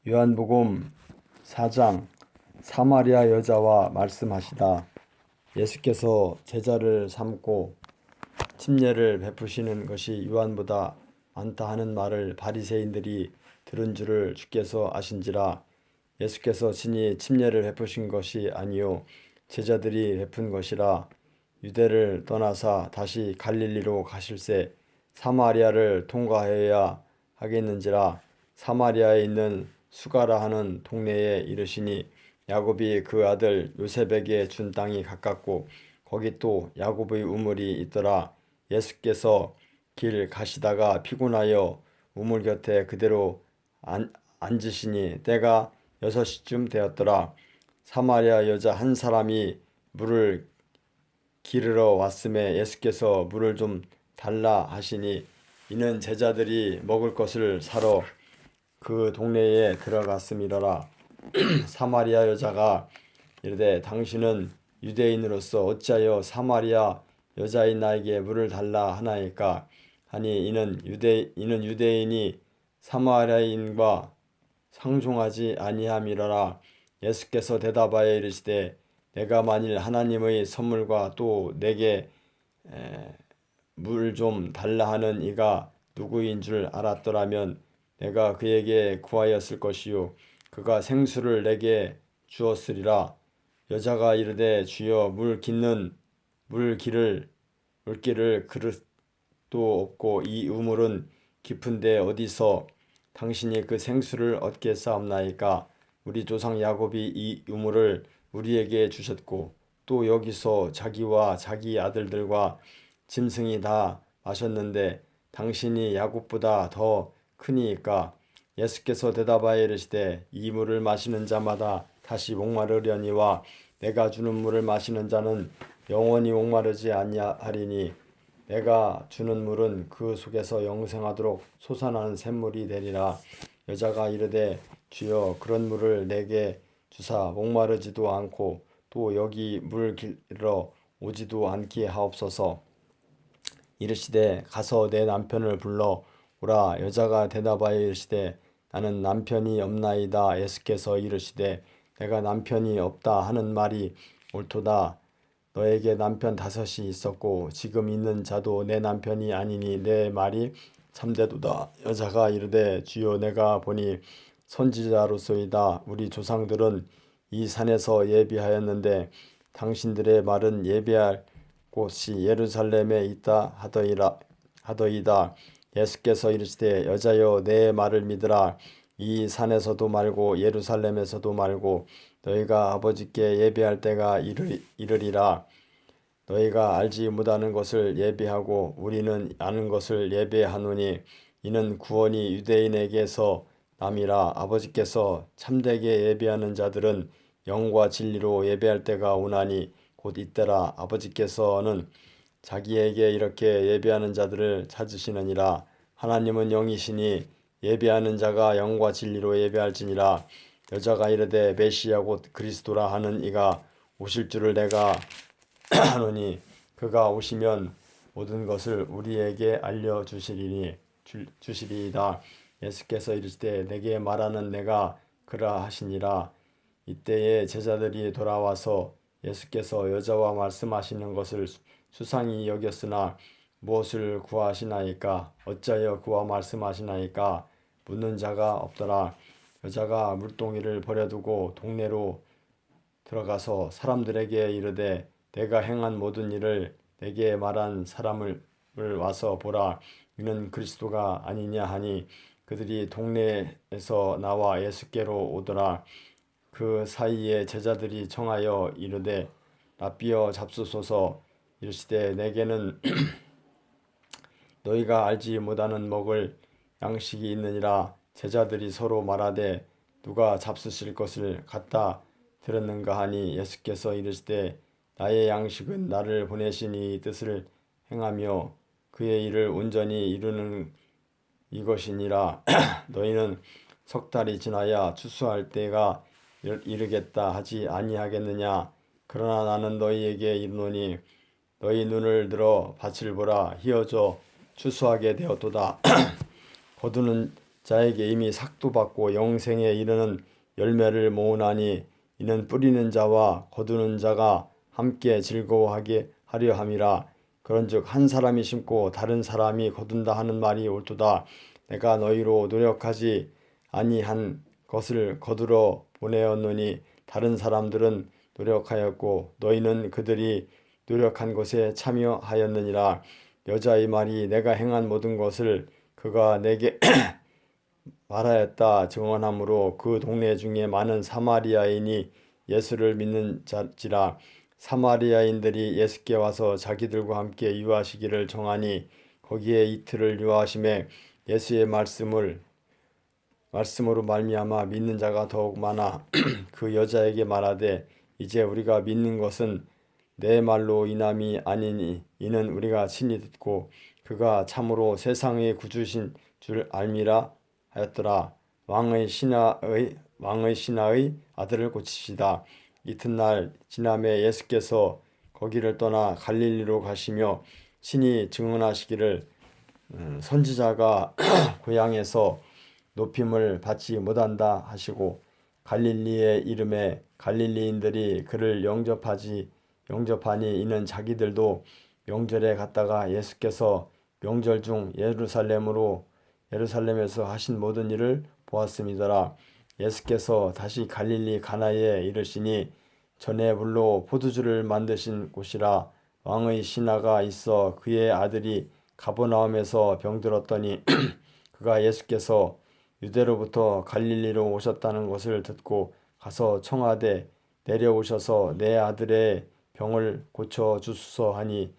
요한복음 4장 사마리아 여자와 말씀하시다. 예수께서 제자를 삼고 침례를 베푸시는 것이 요한보다 많다 하는 말을 바리새인들이 들은 줄을 주께서 아신지라. 예수께서 친히 침례를 베푸신 것이 아니요 제자들이 베푼 것이라. 유대를 떠나사 다시 갈릴리로 가실새 사마리아를 통과해야 하겠는지라. 사마리아에 있는 수가라 하는 동네에 이르시니 야곱이 그 아들 요셉에게 준 땅이 가깝고 거기 또 야곱의 우물이 있더라. 예수께서 길 가시다가 피곤하여 우물 곁에 그대로 앉으시니 때가 6시쯤 되었더라. 사마리아 여자 한 사람이 물을 기르러 왔음에 예수께서 물을 좀 달라 하시니 이는 제자들이 먹을 것을 사러 그 동네에 들어갔음이러라. 사마리아 여자가 이르되 당신은 유대인으로서 어찌하여 사마리아 여자인 나에게 물을 달라 하나이까 하니 이는 유대인이 사마리아인과 상종하지 아니함이러라. 예수께서 대답하여 이르시되 내가 만일 하나님의 선물과 또 내게 물 좀 달라 하는 이가 누구인 줄 알았더라면 내가 그에게 구하였을 것이요 그가 생수를 내게 주었으리라. 여자가 이르되 주여 물길을 그릇도 없고 이 우물은 깊은데 어디서 당신이 그 생수를 얻겠사옵나이까. 우리 조상 야곱이 이 우물을 우리에게 주셨고 또 여기서 자기와 자기 아들들과 짐승이 다 마셨는데 당신이 야곱보다 더 크니이까. 예수께서 대답하여 이르시되 이 물을 마시는 자마다 다시 목마르려니와 내가 주는 물을 마시는 자는 영원히 목마르지 아니하리니 내가 주는 물은 그 속에서 영생하도록 솟아나는 샘물이 되리라. 여자가 이르되 주여 그런 물을 내게 주사 목마르지도 않고 또 여기 물 길러 오지도 않게 하옵소서. 이르시되 가서 내 남편을 불러 오라. 여자가 대답하여 이르시되 나는 남편이 없나이다. 예수께서 이르시되 내가 남편이 없다 하는 말이 옳도다. 너에게 남편 5이 있었고 지금 있는 자도 내 남편이 아니니 내 말이 참되도다. 여자가 이르되 주여 내가 보니 선지자로소이다. 우리 조상들은 이 산에서 예비하였는데 당신들의 말은 예비할 곳이 예루살렘에 있다 하더이다. 예수께서 이르시되 여자여 내 말을 믿으라. 이 산에서도 말고 예루살렘에서도 말고 너희가 아버지께 예배할 때가 이르리라. 너희가 알지 못하는 것을 예배하고 우리는 아는 것을 예배하노니 이는 구원이 유대인에게서 남이라. 아버지께서 참되게 예배하는 자들은 영과 진리로 예배할 때가 오나니 곧 이때라. 아버지께서는 자기에게 이렇게 예배하는 자들을 찾으시느니라. 하나님은 영이시니 예배하는 자가 영과 진리로 예배할지니라. 여자가 이르되 메시아 곧 그리스도라 하는 이가 오실 줄을 내가 하노니 그가 오시면 모든 것을 우리에게 주시리이다. 예수께서 이르시되 내게 말하는 내가 그라 하시니라. 이때에 제자들이 돌아와서 예수께서 여자와 말씀하시는 것을 수상히 여겼으나 무엇을 구하시나이까 어찌하여 그와 말씀하시나이까 묻는 자가 없더라. 여자가 물동이를 버려두고 동네로 들어가서 사람들에게 이르되 내가 행한 모든 일을 내게 말한 사람을 와서 보라. 이는 그리스도가 아니냐 하니 그들이 동네에서 나와 예수께로 오더라. 그 사이에 제자들이 청하여 이르되 라삐어 잡수소서. 이르시되 내게는 너희가 알지 못하는 먹을 양식이 있느니라. 제자들이 서로 말하되 누가 잡수실 것을 갖다 들었는가 하니 예수께서 이르시되 나의 양식은 나를 보내신 이 뜻을 행하며 그의 일을 온전히 이루는 이것이니라. 너희는 석 달이 지나야 추수할 때가 이르겠다 하지 아니하겠느냐. 그러나 나는 너희에게 이르노니 너희 눈을 들어 밭을 보라. 희어져 추수하게 되었도다. 거두는 자에게 이미 삭도 받고 영생에 이르는 열매를 모으나니 이는 뿌리는 자와 거두는 자가 함께 즐거워하게 하려 함이라. 그런즉 한 사람이 심고 다른 사람이 거둔다 하는 말이 옳도다. 내가 너희로 노력하지 아니한 것을 거두러 보내었노니 다른 사람들은 노력하였고 너희는 그들이 노력한 것에 참여하였느니라. 여자의 말이 내가 행한 모든 것을 그가 내게 말하였다 증언하므로 그 동네 중에 많은 사마리아인이 예수를 믿는 자지라. 사마리아인들이 예수께 와서 자기들과 함께 유하시기를 정하니 거기에 이틀을 유하심에 예수의 말씀으로 말미암아 믿는 자가 더욱 많아. 그 여자에게 말하되 이제 우리가 믿는 것은 내 말로 인함이 아니니 이는 우리가 친히 듣고 그가 참으로 세상의 구주신 줄 알미라 하였더라. 왕의 신하의 아들을 고치시다. 이튿날 지남에 예수께서 거기를 떠나 갈릴리로 가시며 친히 증언하시기를 선지자가 고향에서 높임을 받지 못한다 하시고 갈릴리의 이름에 갈릴리인들이 그를 영접하니 이는 자기들도 명절에 갔다가 예수께서 명절 중 예루살렘에서 하신 모든 일을 보았음이더라. 예수께서 다시 갈릴리 가나에 이르시니 전에 불로 포도주를 만드신 곳이라. 왕의 신하가 있어 그의 아들이 가버나움에서 병들었더니 그가 예수께서 유대로부터 갈릴리로 오셨다는 것을 듣고 가서 청하되 내려오셔서 내 아들의 병을 고쳐 주소서 하니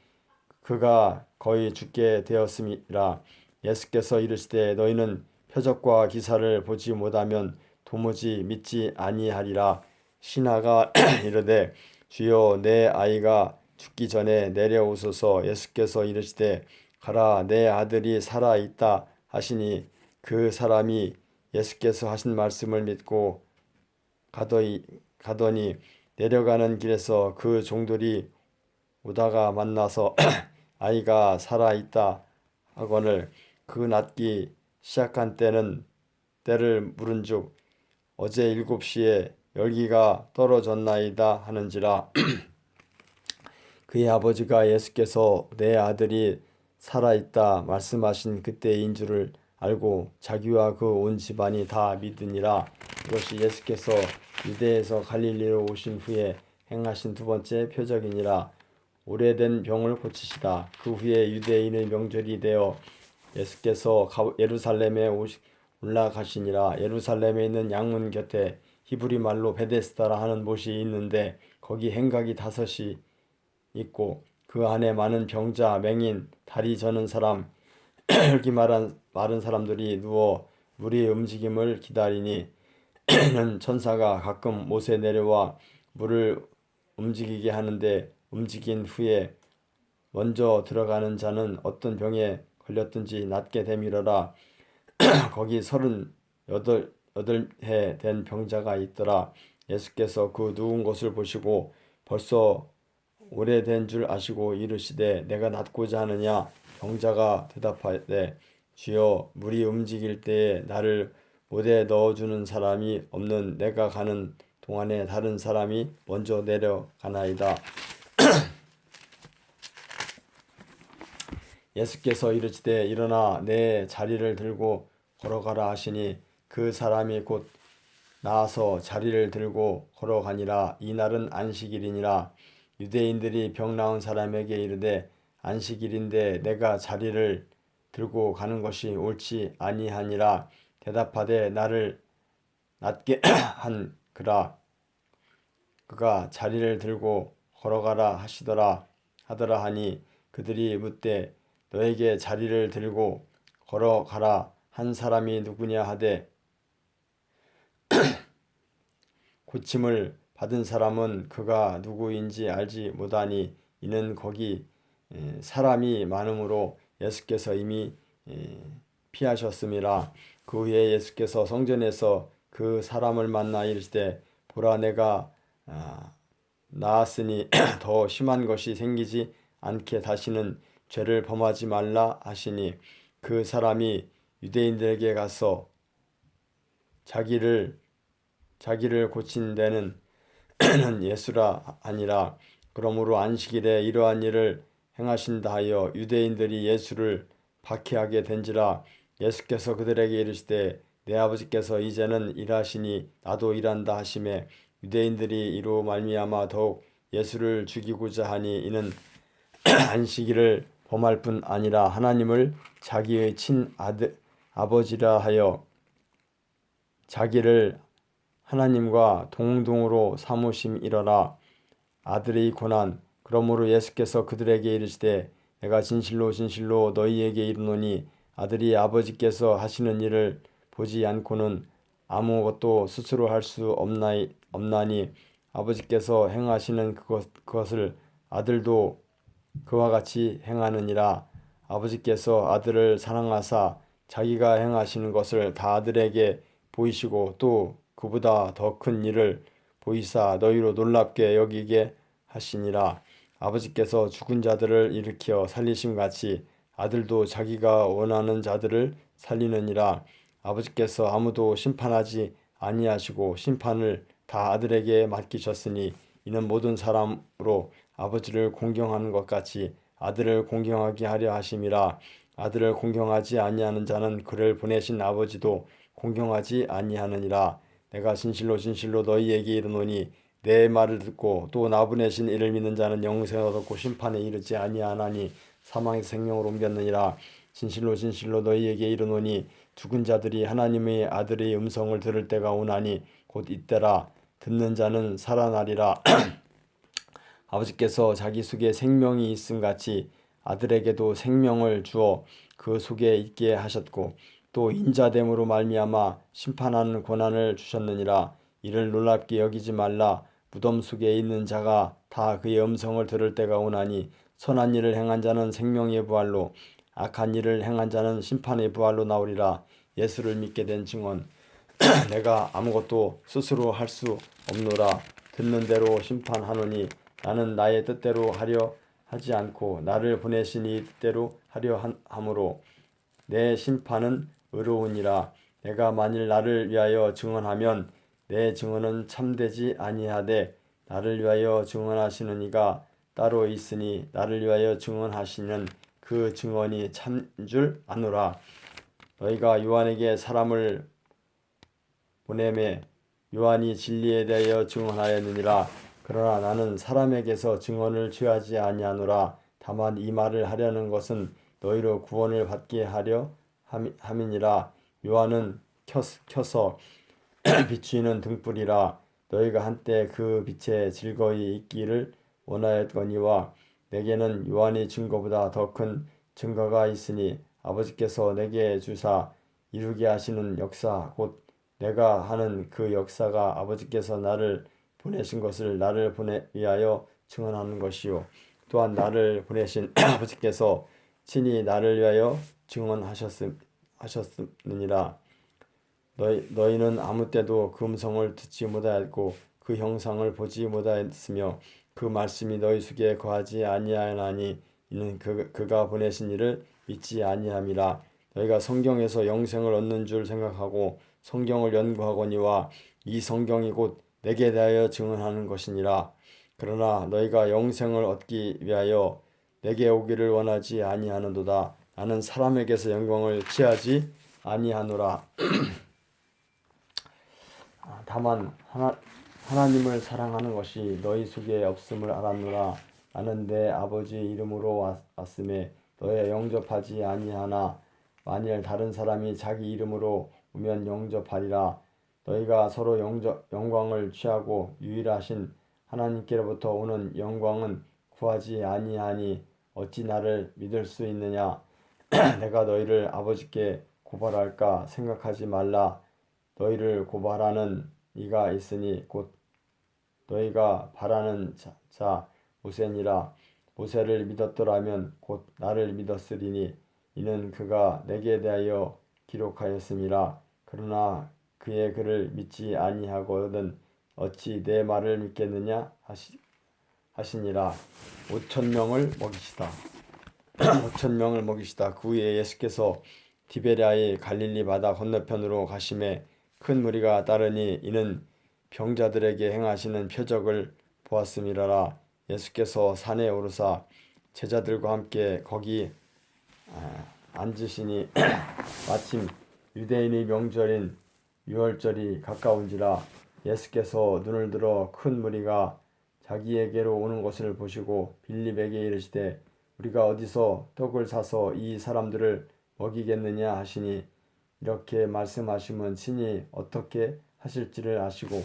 그가 거의 죽게 되었음이라. 예수께서 이르시되 너희는 표적과 기사를 보지 못하면 도무지 믿지 아니하리라. 신하가 이르되 주여 내 아이가 죽기 전에 내려오소서. 예수께서 이르시되 가라 내 아들이 살아 있다 하시니 그 사람이 예수께서 하신 말씀을 믿고 가더니 내려가는 길에서 그 종들이 오다가 만나서 아이가 살아 있다 하거늘 그 낫기 시작한 때를 물은즉 어제 7시에 열기가 떨어졌나이다 하는지라. 그의 아버지가 예수께서 내 아들이 살아있다 말씀하신 그때인 줄을 알고 자기와 그 온 집안이 다 믿으니라. 이것이 예수께서 유대에서 갈릴리로 오신 후에 행하신 두 번째 표적이니라. 오래된 병을 고치시다. 그 후에 유대인의 명절이 되어 예수께서 예루살렘에 올라가시니라. 예루살렘에 있는 양문 곁에 히브리 말로 베데스다라 하는 못이 있는데 거기 행각이 5이 있고 그 안에 많은 병자, 맹인, 다리 저는 사람, 혈기 마른 사람들이 누워 물의 움직임을 기다리니 는 천사가 가끔 못에 내려와 물을 움직이게 하는데 움직인 후에 먼저 들어가는 자는 어떤 병에 걸렸든지 낫게 되밀어라. 거기 38해 된 병자가 있더라. 예수께서 그 누운 것을 보시고 벌써 오래된 줄 아시고 이르시되 내가 낫고자 하느냐. 병자가 대답하되 주여 물이 움직일 때에 나를 못에 넣어주는 사람이 없는 내가 가는 동안에 다른 사람이 먼저 내려가나이다. 예수께서 이르시되 일어나 내 자리를 들고 걸어가라 하시니 그 사람이 곧 나아서 자리를 들고 걸어가니라. 이날은 안식일이니라. 유대인들이 병 나은 사람에게 이르되 안식일인데 내가 자리를 들고 가는 것이 옳지 아니하니라. 대답하되 나를 낫게 한 그가 자리를 들고 걸어가라 하더라 하니 그들이 묻되 너에게 자리를 들고 걸어가라 한 사람이 누구냐 하되 고침을 받은 사람은 그가 누구인지 알지 못하니 이는 거기 사람이 많음으로 예수께서 이미 피하셨음이라. 그 후에 예수께서 성전에서 그 사람을 만나 이르시되 보라 내가 나았으니 더 심한 것이 생기지 않게 다시는 죄를 범하지 말라 하시니 그 사람이 유대인들에게 가서 자기를 고친 데는 예수라 아니라. 그러므로 안식일에 이러한 일을 행하신다 하여 유대인들이 예수를 박해하게 된지라. 예수께서 그들에게 이르시되 내 아버지께서 이제는 일하시니 나도 일한다 하시매 유대인들이 이로 말미암아 더욱 예수를 죽이고자 하니 이는 안식일을 범할 뿐 아니라 하나님을 자기의 아버지라 하여 자기를 하나님과 동등으로 삼으심이러라. 아들의 고난. 그러므로 예수께서 그들에게 이르시되 내가 진실로 진실로 너희에게 이르노니 아들이 아버지께서 하시는 일을 보지 않고는 아무것도 스스로 할 수 없나니 아버지께서 행하시는 그것을 아들도 그와 같이 행하느니라. 아버지께서 아들을 사랑하사 자기가 행하시는 것을 다 아들에게 보이시고 또 그보다 더 큰 일을 보이사 너희로 놀랍게 여기게 하시니라. 아버지께서 죽은 자들을 일으켜 살리심 같이 아들도 자기가 원하는 자들을 살리느니라. 아버지께서 아무도 심판하지 아니하시고 심판을 다 아들에게 맡기셨으니 이는 모든 사람으로 아버지를 공경하는 것 같이 아들을 공경하게 하려 하심이라. 아들을 공경하지 아니하는 자는 그를 보내신 아버지도 공경하지 아니하느니라. 내가 진실로 진실로 너희에게 이르노니 내 말을 듣고 또 나 보내신 이를 믿는 자는 영생을 얻었고 심판에 이르지 아니하나니 사망에서 생명으로 옮겼느니라. 진실로 진실로 너희에게 이르노니 죽은 자들이 하나님의 아들의 음성을 들을 때가 오나니 곧 이때라. 듣는 자는 살아나리라. 아버지께서 자기 속에 생명이 있음 같이 아들에게도 생명을 주어 그 속에 있게 하셨고 또 인자됨으로 말미암아 심판하는 권한을 주셨느니라. 이를 놀랍게 여기지 말라. 무덤 속에 있는 자가 다 그의 음성을 들을 때가 오나니 선한 일을 행한 자는 생명의 부활로 악한 일을 행한 자는 심판의 부활로 나오리라. 예수를 믿게 된 증언. 내가 아무것도 스스로 할 수 없노라. 듣는 대로 심판하노니 나는 나의 뜻대로 하려 하지 않고 나를 보내신 이 뜻대로 하려 함으로 내 심판은 의로우니라. 내가 만일 나를 위하여 증언하면 내 증언은 참되지 아니하되 나를 위하여 증언하시는 이가 따로 있으니 나를 위하여 증언하시는 그 증언이 참 줄 아노라. 너희가 요한에게 사람을 보내매 요한이 진리에 대하여 증언하였느니라. 그러나 나는 사람에게서 증언을 취하지 아니하노라. 다만 이 말을 하려는 것은 너희로 구원을 받게 하려 함이니라. 요한은 켜서 비추이는 등불이라. 너희가 한때 그 빛에 즐거이 있기를 원하였거니와 내게는 요한의 증거보다 더 큰 증거가 있으니 아버지께서 내게 주사 이루게 하시는 역사 곧 내가 하는 그 역사가 아버지께서 나를 보내신 것을 나를 위하여 증언하는 것이요 또한 나를 보내신 아버지께서 친히 나를 위하여 증언하셨느니라. 너희는 아무 때도 그 음성을 듣지 못하였고 그 형상을 보지 못하였으며 그 말씀이 너희 속에 거하지 아니하나니 이는 그가 보내신 이를 믿지 아니함이라. 너희가 성경에서 영생을 얻는 줄 생각하고 성경을 연구하거니와 이 성경이 곧 내게 대하여 증언하는 것이니라. 그러나 너희가 영생을 얻기 위하여 내게 오기를 원하지 아니하는도다. 나는 사람에게서 영광을 취하지 아니하노라. 다만 하나님을 사랑하는 것이 너희 속에 없음을 알았노라. 나는 내 아버지 이름으로 왔음에 너희 영접하지 아니하나 만일 다른 사람이 자기 이름으로 오면 영접하리라. 너희가 서로 영광을 취하고 유일하신 하나님께로부터 오는 영광은 구하지 아니하니 어찌 나를 믿을 수 있느냐. 내가 너희를 아버지께 고발할까 생각하지 말라. 너희를 고발하는 이가 있으니 곧 너희가 바라는 자 모세니라. 모세를 믿었더라면 곧 나를 믿었으리니 이는 그가 내게 대하여 기록하였음이라. 그러나 그의 글을 믿지 아니하거든 어찌 내 말을 믿겠느냐 하시니라. 5,000명을 먹이시다. 5,000명을 먹이시다. 그 후에 예수께서 디베랴의 갈릴리 바다 건너편으로 가심에 큰 무리가 따르니 이는 병자들에게 행하시는 표적을 보았음이라라. 예수께서 산에 오르사 제자들과 함께 거기 앉으시니 마침 유대인의 명절인 유월절이 가까운지라. 예수께서 눈을 들어 큰 무리가 자기에게로 오는 것을 보시고 빌립에게 이르시되 우리가 어디서 떡을 사서 이 사람들을 먹이겠느냐 하시니 이렇게 말씀하시면 친히 어떻게 하실지를 아시고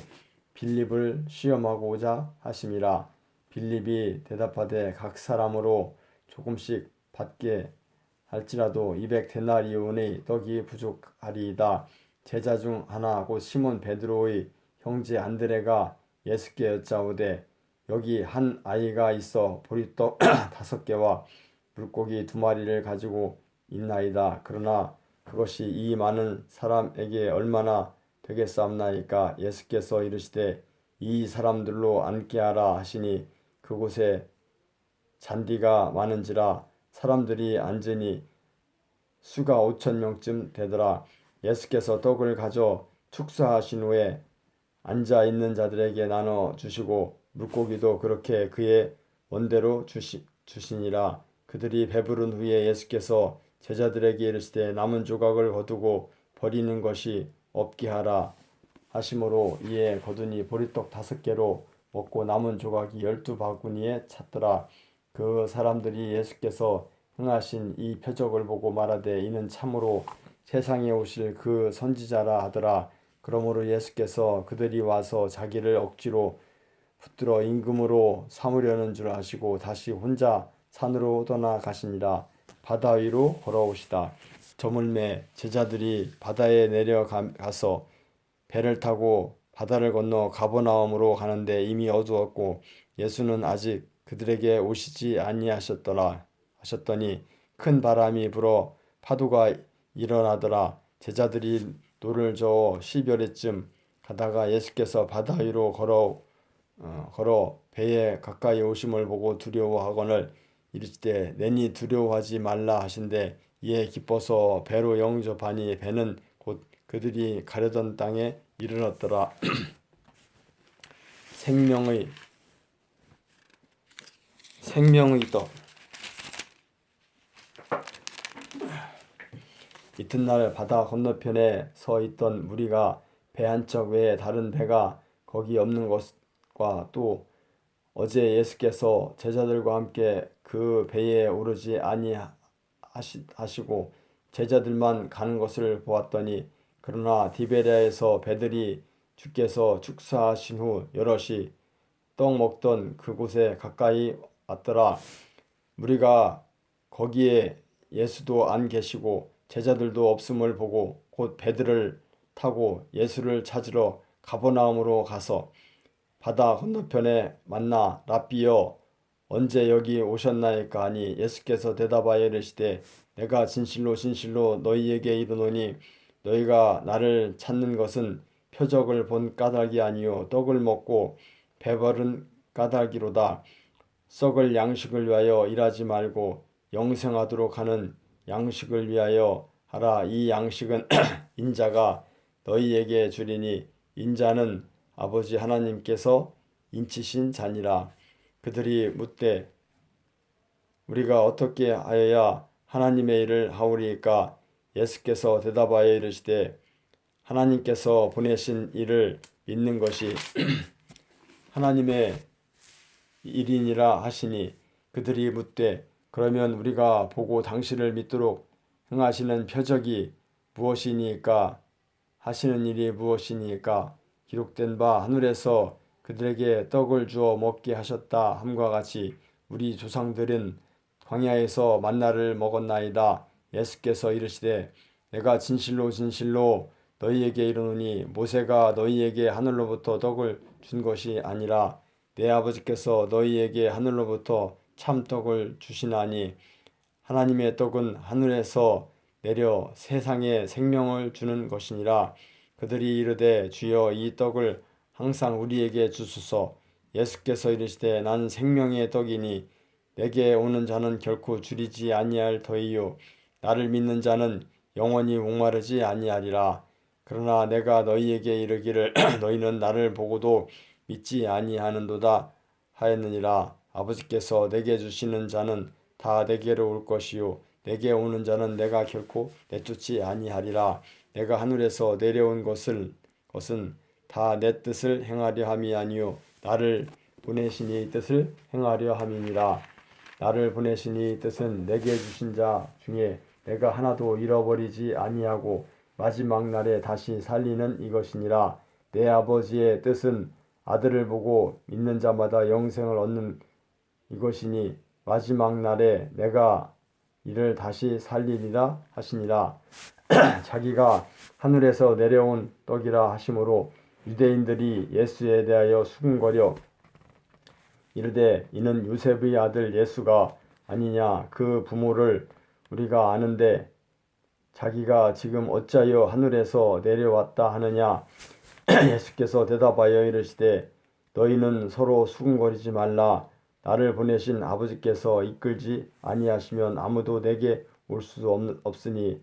빌립을 시험하고자 하심이라. 빌립이 대답하되 각 사람으로 조금씩 받게 할지라도 200데나리온의 떡이 부족하리이다. 제자 중 하나 곧 시몬 베드로의 형제 안드레가 예수께 여짜오되 여기 한 아이가 있어 보리떡 5개와 물고기 2마리를 가지고 있나이다. 그러나 그것이 이 많은 사람에게 얼마나 되겠사옵나이까. 예수께서 이르시되 이 사람들로 앉게 하라 하시니 그곳에 잔디가 많은지라 사람들이 앉으니 수가 5,000명쯤 되더라. 예수께서 떡을 가져 축사하신 후에 앉아 있는 자들에게 나눠 주시고 물고기도 그렇게 그의 원대로 주시니라. 그들이 배부른 후에 예수께서 제자들에게 이르시되 남은 조각을 거두고 버리는 것이 없게 하라 하심으로 이에 거두니 보리떡 5개로 먹고 남은 조각이 12바구니에 찼더라. 그 사람들이 예수께서 행하신 이 표적을 보고 말하되 이는 참으로 세상에 오실 그 선지자라 하더라. 그러므로 예수께서 그들이 와서 자기를 억지로 붙들어 임금으로 삼으려는 줄 아시고 다시 혼자 산으로 떠나 가시니라. 바다 위로 걸어오시다. 저물매 제자들이 바다에 내려가서 배를 타고 바다를 건너 가버나움으로 가는데 이미 어두웠고 예수는 아직 그들에게 오시지 아니하셨더니 큰 바람이 불어 파도가 일어나더라. 제자들이 노를 저어 10여리쯤 가다가 예수께서 바다 위로 걸어 배에 가까이 오심을 보고 두려워하거늘 이르시되 내니 두려워하지 말라 하신대 이에 기뻐서 배로 영접하니 배는 곧 그들이 가려던 땅에 이르렀더라. 생명의 떡. 이튿날 바다 건너편에 서 있던 무리가 배 한 척 외에 다른 배가 거기 없는 것과 또 어제 예수께서 제자들과 함께 그 배에 오르지 아니하시고 제자들만 가는 것을 보았더니 그러나 디베랴에서 배들이 주께서 축사하신 후 여럿이 떡 먹던 그곳에 가까이 왔더라. 무리가 거기에 예수도 안 계시고 제자들도 없음을 보고 곧 배들을 타고 예수를 찾으러 가버나움으로 가서 바다 건너편에 만나 랍비여 언제 여기 오셨나이까 하니 예수께서 대답하여 이르시되 내가 진실로 진실로 너희에게 이르노니 너희가 나를 찾는 것은 표적을 본 까닭이 아니요 떡을 먹고 배부른 까닭이로다. 썩을 양식을 위하여 일하지 말고 영생하도록 하는 양식을 위하여 하라. 이 양식은 인자가 너희에게 주리니 인자는 아버지 하나님께서 인치신 자니라. 그들이 묻되 우리가 어떻게 하여야 하나님의 일을 하오리이까. 예수께서 대답하여 이르시되 하나님께서 보내신 일을 믿는 것이 하나님의 일이니라 하시니 그들이 묻되 그러면 우리가 보고 당신을 믿도록 행하시는 표적이 무엇이니까 하시는 일이 무엇이니까. 기록된 바 하늘에서 그들에게 떡을 주어 먹게 하셨다 함과 같이 우리 조상들은 광야에서 만나를 먹었나이다. 예수께서 이르시되 내가 진실로 진실로 너희에게 이르노니 모세가 너희에게 하늘로부터 떡을 준 것이 아니라 내 아버지께서 너희에게 하늘로부터 참떡을 주시나니 하나님의 떡은 하늘에서 내려 세상에 생명을 주는 것이니라. 그들이 이르되 주여 이 떡을 항상 우리에게 주소서. 예수께서 이르시되 난 생명의 떡이니 내게 오는 자는 결코 줄이지 아니할 터이요 나를 믿는 자는 영원히 목마르지 아니하리라. 그러나 내가 너희에게 이르기를 너희는 나를 보고도 믿지 아니하는도다 하였느니라. 아버지께서 내게 주시는 자는 다 내게로 올 것이요 내게 오는 자는 내가 결코 내쫓지 아니하리라. 내가 하늘에서 내려온 것은 다 내 뜻을 행하려 함이 아니요 나를 보내신 이의 뜻을 행하려 함이니라. 나를 보내신 이의 뜻은 내게 주신 자 중에 내가 하나도 잃어버리지 아니하고 마지막 날에 다시 살리는 이것이니라. 내 아버지의 뜻은 아들을 보고 믿는 자마다 영생을 얻는 이것이니 마지막 날에 내가 이를 다시 살리리라 하시니라. 자기가 하늘에서 내려온 떡이라 하심으로 유대인들이 예수에 대하여 수군거려 이르되 이는 요셉의 아들 예수가 아니냐. 그 부모를 우리가 아는데 자기가 지금 어찌하여 하늘에서 내려왔다 하느냐. 예수께서 대답하여 이르시되 너희는 서로 수군거리지 말라. 나를 보내신 아버지께서 이끌지 아니하시면 아무도 내게 올 수 없으니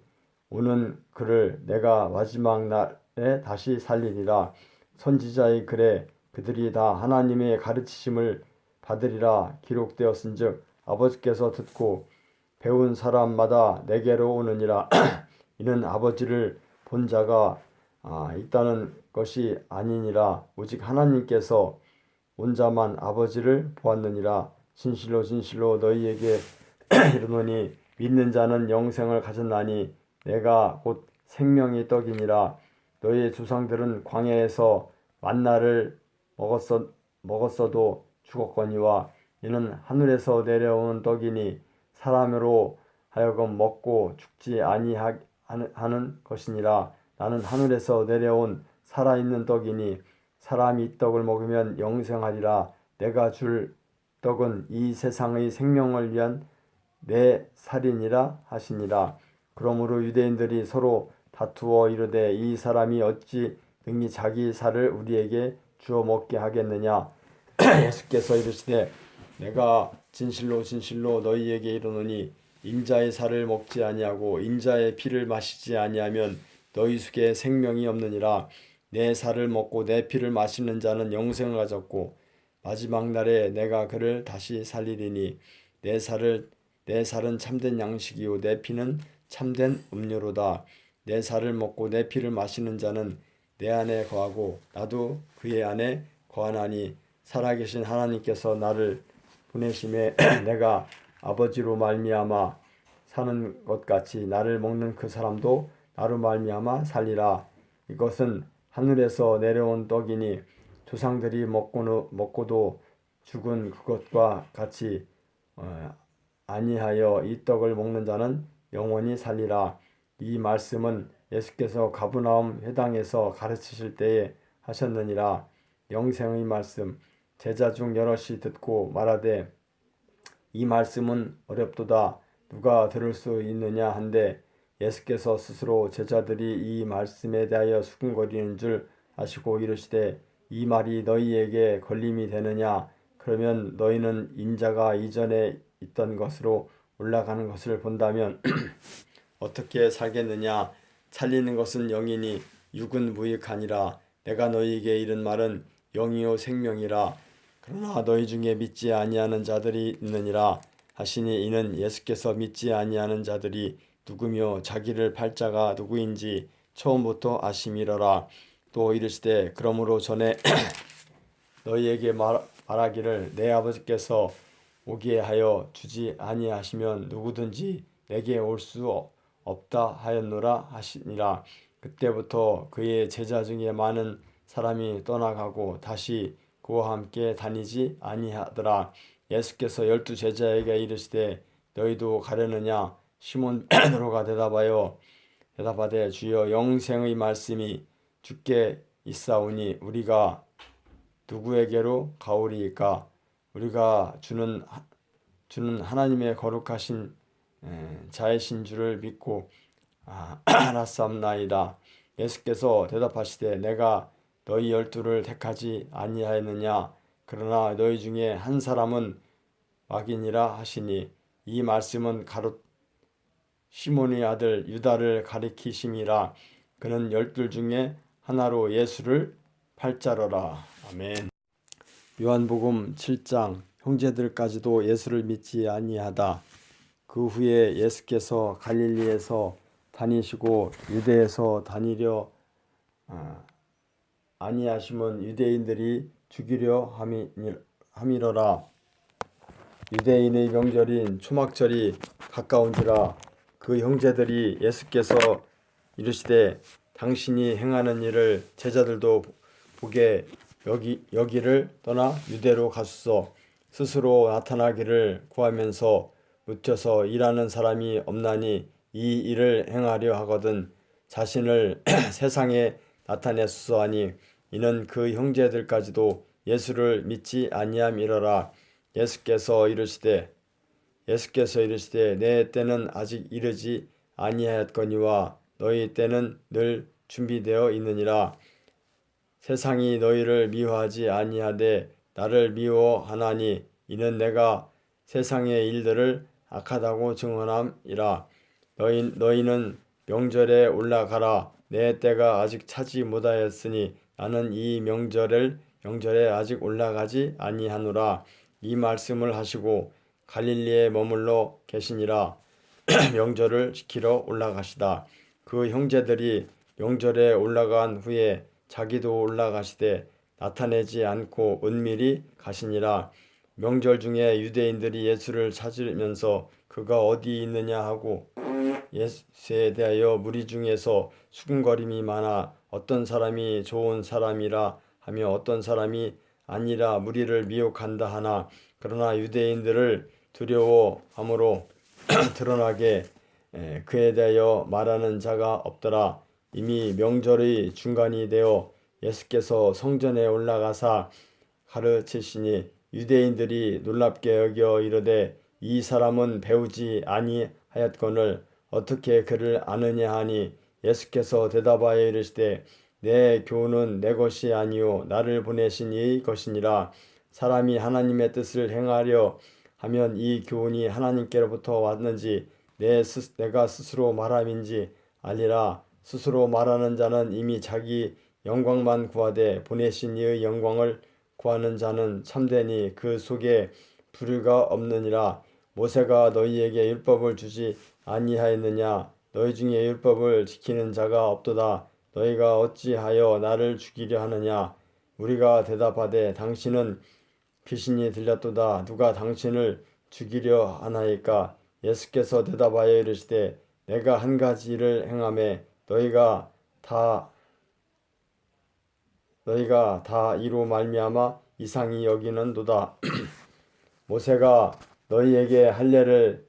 오는 그를 내가 마지막 날에 다시 살리리라. 선지자의 글에 그들이 다 하나님의 가르치심을 받으리라 기록되었은즉 아버지께서 듣고 배운 사람마다 내게로 오느니라. 이는 아버지를 본 자가 있다는 것이 아니니라. 오직 하나님께서 온 자만 아버지를 보았느니라. 진실로 진실로 너희에게 이르노니 믿는 자는 영생을 가졌나니 내가 곧 생명의 떡이니라. 너희의 조상들은 광야에서 만나를 먹었어도 죽었거니와 이는 하늘에서 내려온 떡이니 사람으로 하여금 먹고 죽지 아니하는 것이니라. 나는 하늘에서 내려온 살아있는 떡이니 사람이 이 떡을 먹으면 영생하리라. 내가 줄 떡은 이 세상의 생명을 위한 내 살이니라 하시니라. 그러므로 유대인들이 서로 다투어 이르되 이 사람이 어찌 능히 자기 살을 우리에게 주어 먹게 하겠느냐. 예수께서 이르시되 내가 진실로 진실로 너희에게 이르노니 인자의 살을 먹지 아니하고 인자의 피를 마시지 아니하면 너희 속에 생명이 없느니라. 내 살을 먹고 내 피를 마시는 자는 영생을 가졌고 마지막 날에 내가 그를 다시 살리리니 내 살은 참된 양식이요 내 피는 참된 음료로다. 내 살을 먹고 내 피를 마시는 자는 내 안에 거하고 나도 그의 안에 거하나니 살아계신 하나님께서 나를 보내심에 내가 아버지로 말미암아 사는 것 같이 나를 먹는 그 사람도 나로 말미암아 살리라. 이것은 하늘에서 내려온 떡이니 조상들이 먹고도 죽은 그것과 같이 아니하여 이 떡을 먹는 자는 영원히 살리라. 이 말씀은 예수께서 가버나움 회당에서 가르치실 때에 하셨느니라. 영생의 말씀. 제자 중 여럿이 듣고 말하되 이 말씀은 어렵도다 누가 들을 수 있느냐 한데 예수께서 스스로 제자들이 이 말씀에 대하여 수군거리는 줄 아시고 이르시되 이 말이 너희에게 걸림이 되느냐. 그러면 너희는 인자가 이전에 있던 것으로 올라가는 것을 본다면 어떻게 살겠느냐. 살리는 것은 영이니 육은 무익하니라. 내가 너희에게 이른 말은 영이요 생명이라. 그러나 너희 중에 믿지 아니하는 자들이 있느니라 하시니 이는 예수께서 믿지 아니하는 자들이 누구며 자기를 팔 자가 누구인지 처음부터 아심이러라. 또 이르시되 그러므로 전에 너희에게 말하기를 내 아버지께서 오게 하여 주지 아니하시면 누구든지 내게 올 수 없다 하였노라 하시니라. 그때부터 그의 제자 중에 많은 사람이 떠나가고 다시 그와 함께 다니지 아니하더라. 예수께서 12 제자에게 이르시되 너희도 가려느냐. 시몬 베드로가 대답하되 주여 영생의 말씀이 주께 있사오니 우리가 누구에게로 가오리이까. 우리가 주는 하나님의 거룩하신 자이신 줄을 믿고 알았사옵나이다. 예수께서 대답하시되 내가 너희 12를 택하지 아니하였느냐. 그러나 너희 중에 한 사람은 마귀니라 하시니 이 말씀은 가롯 시몬의 아들 유다를 가리키심이라. 그는 12 중에 하나로 예수를 팔자러라. 아멘. 요한복음 7장 형제들까지도 예수를 믿지 아니하다. 그 후에 예수께서 갈릴리에서 다니시고 유대에서 다니려 아니하심은 유대인들이 죽이려 함이러라. 유대인의 명절인 초막절이 가까운지라. 그 형제들이 예수께서 이르시되 당신이 행하는 일을 제자들도 보게 여기를 떠나 유대로 가소서. 스스로 나타나기를 구하면서 묻혀서 일하는 사람이 없나니 이 일을 행하려 하거든 자신을 세상에 나타내소서 하니, 이는 그 형제들까지도 예수를 믿지 아니함이러라. 예수께서 이르시되 내 때는 아직 이르지 아니하였거니와 너희 때는 늘 준비되어 있느니라. 세상이 너희를 미워하지 아니하되 나를 미워하나니 이는 내가 세상의 일들을 악하다고 증언함이라. 너희는 명절에 올라가라. 내 때가 아직 차지 못하였으니 나는 이 명절에 아직 올라가지 아니하노라. 이 말씀을 하시고 갈릴리에 머물러 계시니라. 명절을 지키러 올라가시다. 그 형제들이 명절에 올라간 후에 자기도 올라가시되 나타내지 않고 은밀히 가시니라. 명절 중에 유대인들이 예수를 찾으면서 그가 어디 있느냐 하고 예수에 대하여 무리 중에서 수군거림이 많아 어떤 사람이 좋은 사람이라 하며 어떤 사람이 아니라 무리를 미혹한다 하나, 그러나 유대인들을 두려워함으로 드러나게 그에 대하여 말하는 자가 없더라. 이미 명절의 중간이 되어 예수께서 성전에 올라가사 가르치시니 유대인들이 놀랍게 여겨 이르되 이 사람은 배우지 아니하였거늘 어떻게 그를 아느냐 하니, 예수께서 대답하여 이르시되 내 교훈은 내 것이 아니요 나를 보내신 이의 것이니라. 사람이 하나님의 뜻을 행하려 하면 이 교훈이 하나님께로부터 왔는지 내가 스스로 말함인지 알리라. 스스로 말하는 자는 이미 자기 영광만 구하되 보내신 이의 영광을 구하는 자는 참되니 그 속에 불의가 없느니라. 모세가 너희에게 율법을 주지 아니하였느냐? 너희 중에 율법을 지키는 자가 없도다. 너희가 어찌하여 나를 죽이려 하느냐? 우리가 대답하되 당신은 귀신이 들렸도다. 누가 당신을 죽이려 하나이까? 예수께서 대답하여 이르시되 내가 한 가지 일을 행하매 너희가 다 이로 말미암아 이상히 여기는도다. 모세가 너희에게 할례를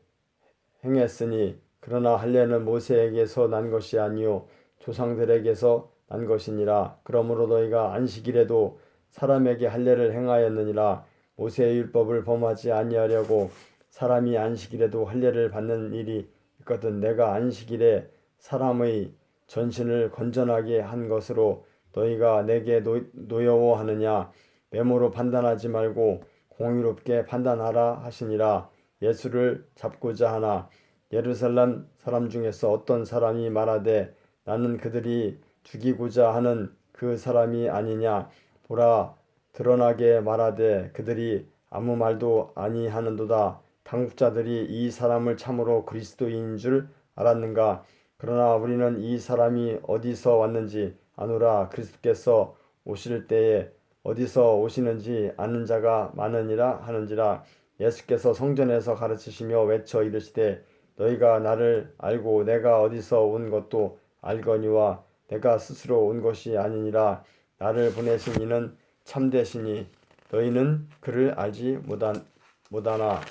행했으니 그러나 할례는 모세에게서 난 것이 아니요 조상들에게서 난 것이니라. 그러므로 너희가 안식일에도 사람에게 할례를 행하였느니라. 모세의 율법을 범하지 아니하려고 사람이 안식일에도 할례를 받는 일이 있거든 내가 안식일에 사람의 전신을 건전하게 한 것으로 너희가 내게 노여워하느냐? 메모로 판단하지 말고 공의롭게 판단하라 하시니라. 예수를 잡고자 하나 예루살렘 사람 중에서 어떤 사람이 말하되 나는 그들이 죽이고자 하는 그 사람이 아니냐? 보라, 드러나게 말하되 그들이 아무 말도 아니하는도다. 당국자들이 이 사람을 참으로 그리스도인인 줄 알았는가? 그러나 우리는 이 사람이 어디서 왔는지 아노라. 그리스도께서 오실 때에 어디서 오시는지 아는 자가 많으니라 하는지라. 예수께서 성전에서 가르치시며 외쳐 이르시되 너희가 나를 알고 내가 어디서 온 것도 알거니와 내가 스스로 온 것이 아니니라. 나를 보내신 이는 참되시니 너희는 그를 알지 못하나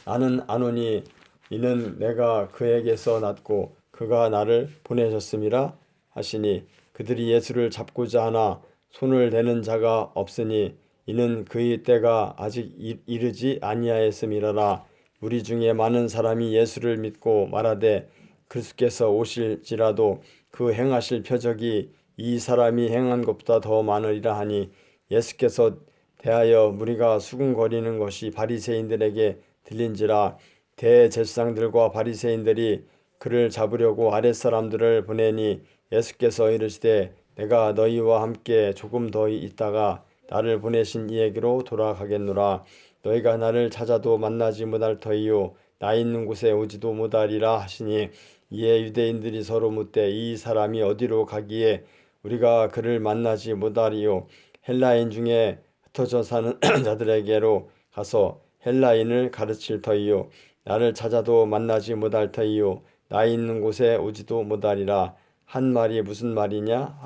나는 아노니 이는 내가 그에게서 났고 그가 나를 보내셨음이라 하시니, 그들이 예수를 잡고자 하나 손을 대는 자가 없으니 이는 그의 때가 아직 이르지 아니하였음이라라. 무리 중에 많은 사람이 예수를 믿고 말하되 그리스도께서 오실지라도 그 행하실 표적이 이 사람이 행한 것보다 더 많으리라 하니, 예수께서 대하여 무리가 수군거리는 것이 바리새인들에게 들린지라. 대제사장들과 바리새인들이 그를 잡으려고 아랫사람들을 보내니 예수께서 이르시되 내가 너희와 함께 조금 더 있다가 나를 보내신 이에게로 돌아가겠노라. 너희가 나를 찾아도 만나지 못할 터이요 나 있는 곳에 오지도 못하리라 하시니 이에 유대인들이 서로 묻되 이 사람이 어디로 가기에 우리가 그를 만나지 못하리요. 헬라인 중에 흩어져 사는 자들에게로 가서 헬라인을 가르칠 터이요 나를 찾아도 만나지 못할 터이요 나 있는 곳에 오지도 못하리라. 한 말이 무슨 말이냐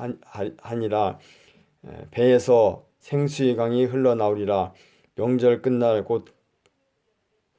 하니라. 배에서 생수의 강이 흘러나오리라. 명절 끝날 곧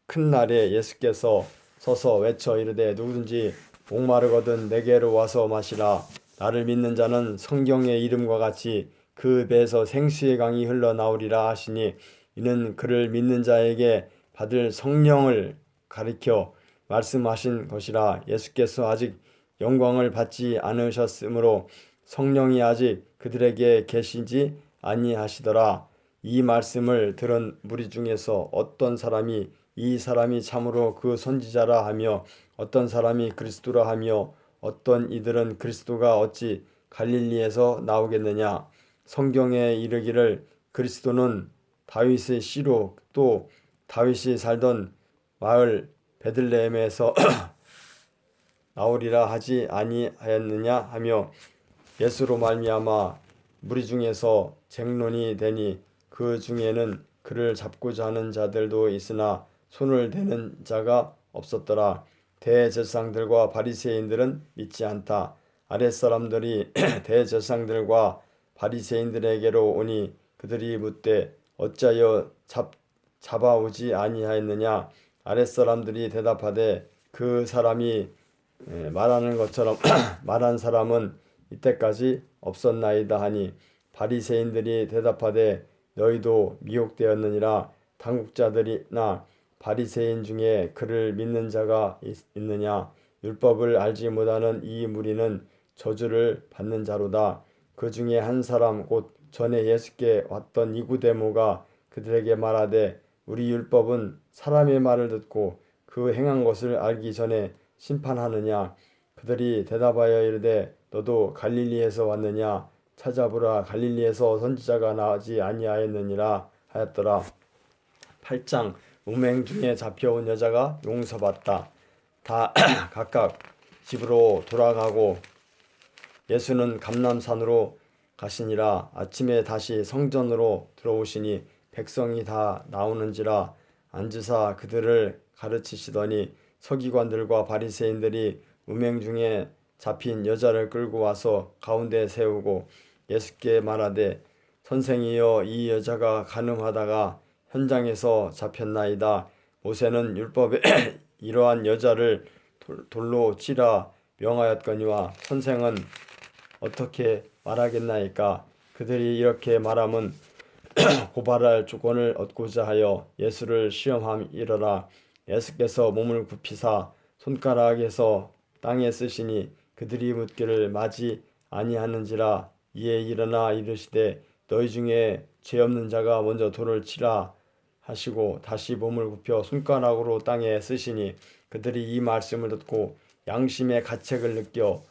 큰 날에 예수께서 서서 외쳐 이르되 누구든지 목마르거든 내게로 와서 마시라. 나를 믿는 자는 성경의 이름과 같이 그 배에서 생수의 강이 흘러나오리라 하시니 이는 그를 믿는 자에게 받을 성령을 가리켜 말씀하신 것이라. 예수께서 아직 영광을 받지 않으셨으므로 성령이 아직 그들에게 계시지 아니하시더라. 이 말씀을 들은 무리 중에서 어떤 사람이 이 사람이 참으로 그 선지자라 하며 어떤 사람이 그리스도라 하며 어떤 이들은 그리스도가 어찌 갈릴리에서 나오겠느냐. 성경에 이르기를 그리스도는 다윗의 씨로 또 다윗이 살던 마을 베들레헴에서 나오리라 하지 아니하였느냐 하며 예수로 말미암아 무리 중에서 쟁론이 되니 그 중에는 그를 잡고자 하는 자들도 있으나 손을 대는 자가 없었더라. 대제사장들과 바리새인들은 믿지 않다. 아랫사람들이 대제사장들과 바리새인들에게로 오니 그들이 묻되 어찌하여 잡아오지 아니하였느냐. 아랫사람들이 대답하되 그 사람이 말하는 것처럼 말한 사람은 이때까지 없었나이다 하니 바리새인들이 대답하되 너희도 미혹되었느니라. 당국자들이나 바리새인 중에 그를 믿는 자가 있느냐. 율법을 알지 못하는 이 무리는 저주를 받는 자로다. 그 중에 한 사람 곧 전에 예수께 왔던 니고데모가 그들에게 말하되 우리 율법은 사람의 말을 듣고 그 행한 것을 알기 전에 심판하느냐. 그들이 대답하여 이르되 너도 갈릴리에서 왔느냐. 찾아보라. 갈릴리에서 선지자가 나지 아니하였느니라 하였더라. 8장 음행 중에 잡혀온 여자가 용서받다. 다 각각 집으로 돌아가고 예수는 감람산으로 가시니라. 아침에 다시 성전으로 들어오시니 백성이 다 나오는지라 앉으사 그들을 가르치시더니 서기관들과 바리새인들이 음행 중에 잡힌 여자를 끌고 와서 가운데 세우고 예수께 말하되 선생이여 이 여자가 간음하다가 현장에서 잡혔나이다. 모세는 율법에 이러한 여자를 돌로 치라 명하였거니와 선생은 어떻게 말하겠나이까. 그들이 이렇게 말함은 고발할 조건을 얻고자 하여 예수를 시험함이러라. 예수께서 몸을 굽히사 손가락에서 땅에 쓰시니 그들이 묻기를 마지 아니하는지라. 이에 일어나 이르시되 너희 중에 죄 없는 자가 먼저 돌을 치라 하시고 다시 몸을 굽혀 손가락으로 땅에 쓰시니 그들이 이 말씀을 듣고 양심의 가책을 느껴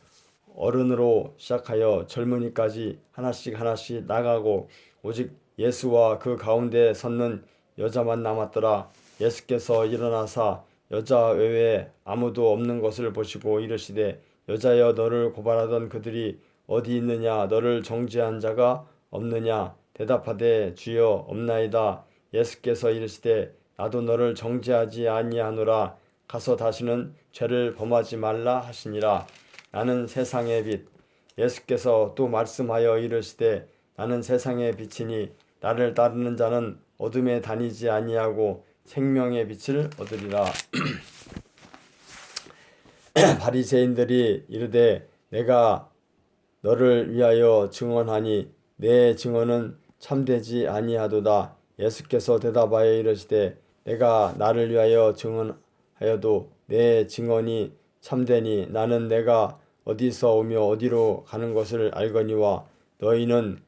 어른으로 시작하여 젊은이까지 하나씩 나가고 오직 예수와 그 가운데 섰는 여자만 남았더라. 예수께서 일어나사 여자 외에 아무도 없는 것을 보시고 이르시되 여자여 너를 고발하던 그들이 어디 있느냐. 너를 정죄한 자가 없느냐. 대답하되 주여 없나이다. 예수께서 이르시되 나도 너를 정죄하지 아니하노라. 가서 다시는 죄를 범하지 말라 하시니라. 나는 세상의 빛. 예수께서 또 말씀하여 이르시되 나는 세상의 빛이니 나를 따르는 자는 어둠에 다니지 아니하고 생명의 빛을 얻으리라. 바리새인들이 이르되 내가 너를 위하여 증언하니 내 증언은 참되지 아니하도다. 예수께서 대답하여 이르시되 내가 나를 위하여 증언하여도 내 증언이 참되니 나는 내가 어디서 오며 어디로 가는 것을 알거니와 너희는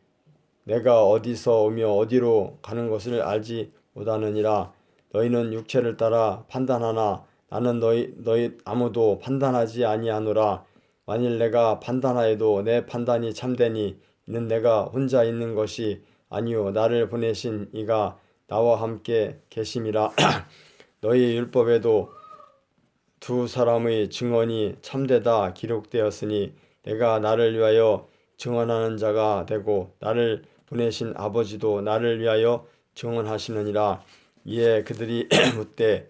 내가 어디서 오며 어디로 가는 것을 알지 못하느니라. 너희는 육체를 따라 판단하나 나는 너희 아무도 판단하지 아니하노라. 만일 내가 판단하여도 내 판단이 참되니 이는 내가 혼자 있는 것이 아니요 나를 보내신 이가 나와 함께 계심이라. 너희 율법에도 두 사람의 증언이 참되다 기록되었으니 내가 나를 위하여 증언하는 자가 되고 나를 보내신 아버지도 나를 위하여 증언하시느니라. 이에 그들이 묻되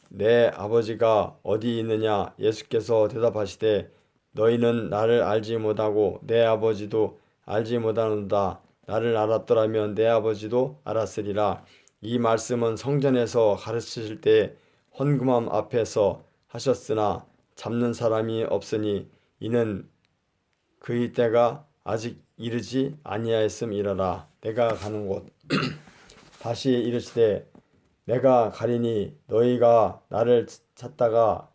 내 아버지가 어디 있느냐? 예수께서 대답하시되 너희는 나를 알지 못하고 내 아버지도 알지 못하는도다. 나를 알았더라면 내 아버지도 알았으리라. 이 말씀은 성전에서 가르치실 때 헌금함 앞에서 하셨으나 잡는 사람이 없으니 이는 그의 때가 아직 이르지 아니하였음이러라. 내가 가는 곳 다시 이르시되 내가 가리니 너희가 나를 찾다가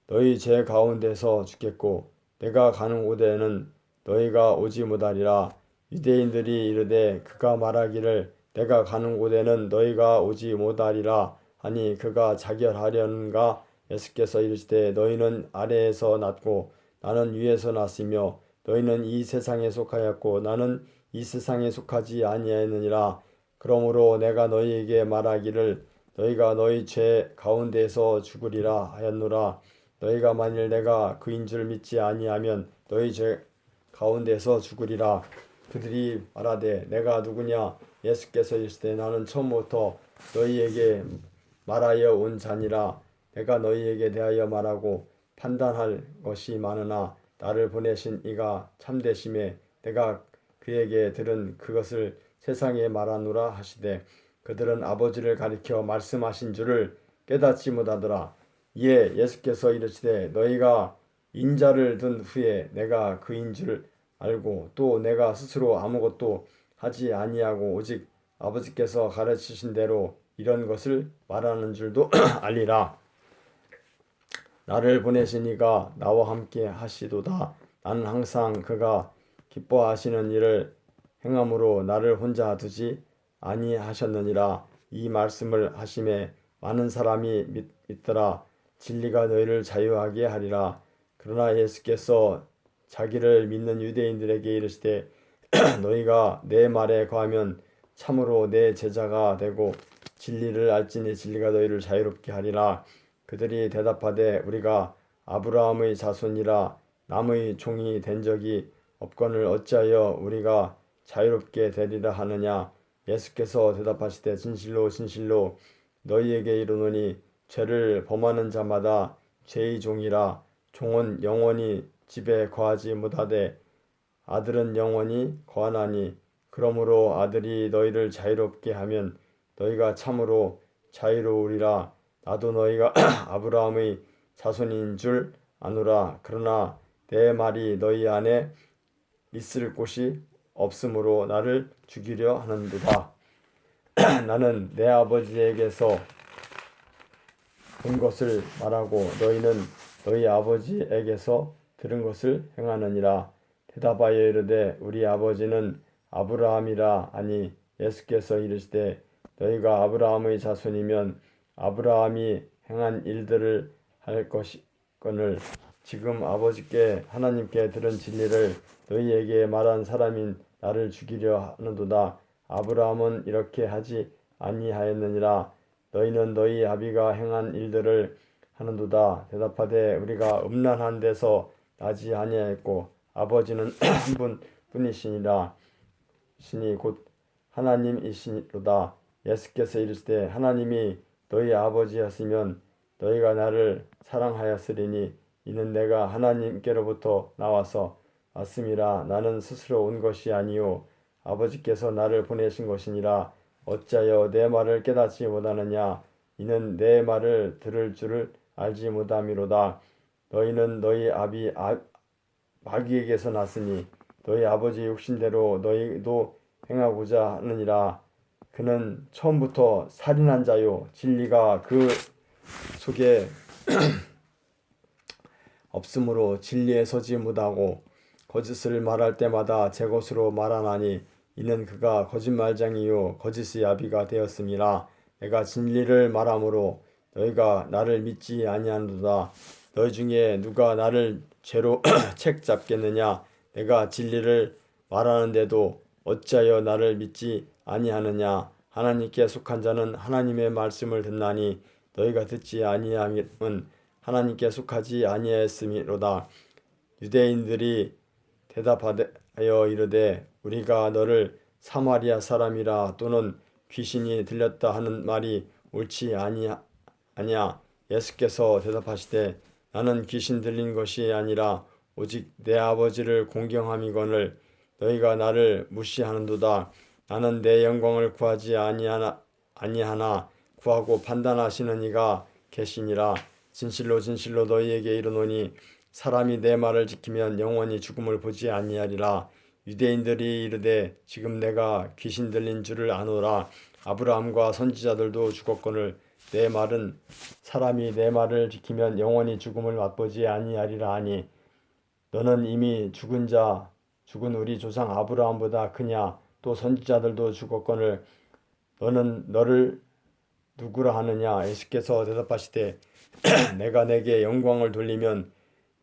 너희 죄 가운데서 죽겠고 내가 가는 곳에는 너희가 오지 못하리라. 유대인들이 이르되 그가 말하기를 내가 가는 곳에는 너희가 오지 못하리라 하니 그가 자결하려는가. 예수께서 이르시되 너희는 아래에서 났고 나는 위에서 났으며 너희는 이 세상에 속하였고 나는 이 세상에 속하지 아니하였느니라. 그러므로 내가 너희에게 말하기를 너희가 너희 죄 가운데에서 죽으리라 하였노라. 너희가 만일 내가 그인 줄 믿지 아니하면 너희 죄 가운데서 죽으리라. 그들이 말하되 내가 누구냐? 예수께서 이르시되 나는 처음부터 너희에게 말하여 온 자니라. 내가 너희에게 대하여 말하고 판단할 것이 많으나 나를 보내신 이가 참되심에 내가 그에게 들은 그것을 세상에 말하노라 하시되 그들은 아버지를 가리켜 말씀하신 줄을 깨닫지 못하더라. 이에 예수께서 이르시되 너희가 인자를 든 후에 내가 그인 줄 알고 또 내가 스스로 아무것도 하지 아니하고 오직 아버지께서 가르치신 대로 이런 것을 말하는 줄도 알리라. 나를 보내신 이가 나와 함께 하시도다. 나는 항상 그가 기뻐하시는 일을 행함으로 나를 혼자 두지 아니하셨느니라. 이 말씀을 하심에 많은 사람이 믿더라. 진리가 너희를 자유하게 하리라. 그러나 예수께서 자기를 믿는 유대인들에게 이르시되 너희가 내 말에 거하면 참으로 내 제자가 되고 진리를 알지니 진리가 너희를 자유롭게 하리라. 그들이 대답하되 우리가 아브라함의 자손이라 남의 종이 된 적이 없거늘 어찌하여 우리가 자유롭게 되리라 하느냐. 예수께서 대답하시되 진실로 진실로 너희에게 이르노니 죄를 범하는 자마다 죄의 종이라. 종은 영원히 집에 거하지 못하되 아들은 영원히 거하나니 그러므로 아들이 너희를 자유롭게 하면 너희가 참으로 자유로우리라. 나도 너희가 아브라함의 자손인 줄 아노라. 그러나 내 말이 너희 안에 있을 곳이 없으므로 나를 죽이려 하는도다. 나는 내 아버지에게서 본 것을 말하고 너희는 너희 아버지에게서 들은 것을 행하느니라. 대답하여 이르되 우리 아버지는 아브라함이라 하니 예수께서 이르시되 너희가 아브라함의 자손이면 아브라함이 행한 일들을 할 것이거늘 지금 아버지께 하나님께 들은 진리를 너희에게 말한 사람인 나를 죽이려 하는도다. 아브라함은 이렇게 하지 아니하였느니라. 너희는 너희 아비가 행한 일들을 하는도다. 대답하되 우리가 음란한 데서 나지 아니하였고 아버지는 한 분뿐이시니라. 신이 곧 하나님이시로다. 예수께서 이르시되 하나님이 너희 아버지였으면 너희가 나를 사랑하였으리니 이는 내가 하나님께로부터 나와서 왔음이라. 나는 스스로 온 것이 아니요 아버지께서 나를 보내신 것이니라. 어찌하여 내 말을 깨닫지 못하느냐. 이는 내 말을 들을 줄을 알지 못함이로다. 너희는 너희 아비 마귀에게서 났으니 너희 아버지 욕심대로 너희도 행하고자 하느니라. 그는 처음부터 살인한 자요 진리가 그 속에 없으므로 진리에 서지 못하고 거짓을 말할 때마다 제 것으로 말하나니 이는 그가 거짓말장이요 거짓의 아비가 되었음이라. 내가 진리를 말하므로 너희가 나를 믿지 아니하는도다. 너희 중에 누가 나를 죄로 책잡겠느냐? 내가 진리를 말하는데도 어찌하여 나를 믿지 아니하느냐? 하나님께 속한 자는 하나님의 말씀을 듣나니 너희가 듣지 아니함은 하나님께 속하지 아니하였음이로다. 유대인들이 대답하여 이르되 우리가 너를 사마리아 사람이라 또는 귀신이 들렸다 하는 말이 옳지 아니야. 예수께서 대답하시되 나는 귀신 들린 것이 아니라 오직 내 아버지를 공경함이거늘 너희가 나를 무시하는도다. 나는 내 영광을 구하지 아니하나 구하고 판단하시는 이가 계시니라. 진실로 진실로 너희에게 이르노니 사람이 내 말을 지키면 영원히 죽음을 보지 아니하리라. 유대인들이 이르되 지금 내가 귀신 들린 줄을 아노라. 아브라함과 선지자들도 죽었거늘 내 말은 사람이 내 말을 지키면 영원히 죽음을 맛보지 아니하리라 하니 너는 이미 죽은 우리 조상 아브라함보다 크냐? 또 선지자들도 죽었거늘 너는 너를 누구라 하느냐? 예수께서 대답하시되 내가 내게 영광을 돌리면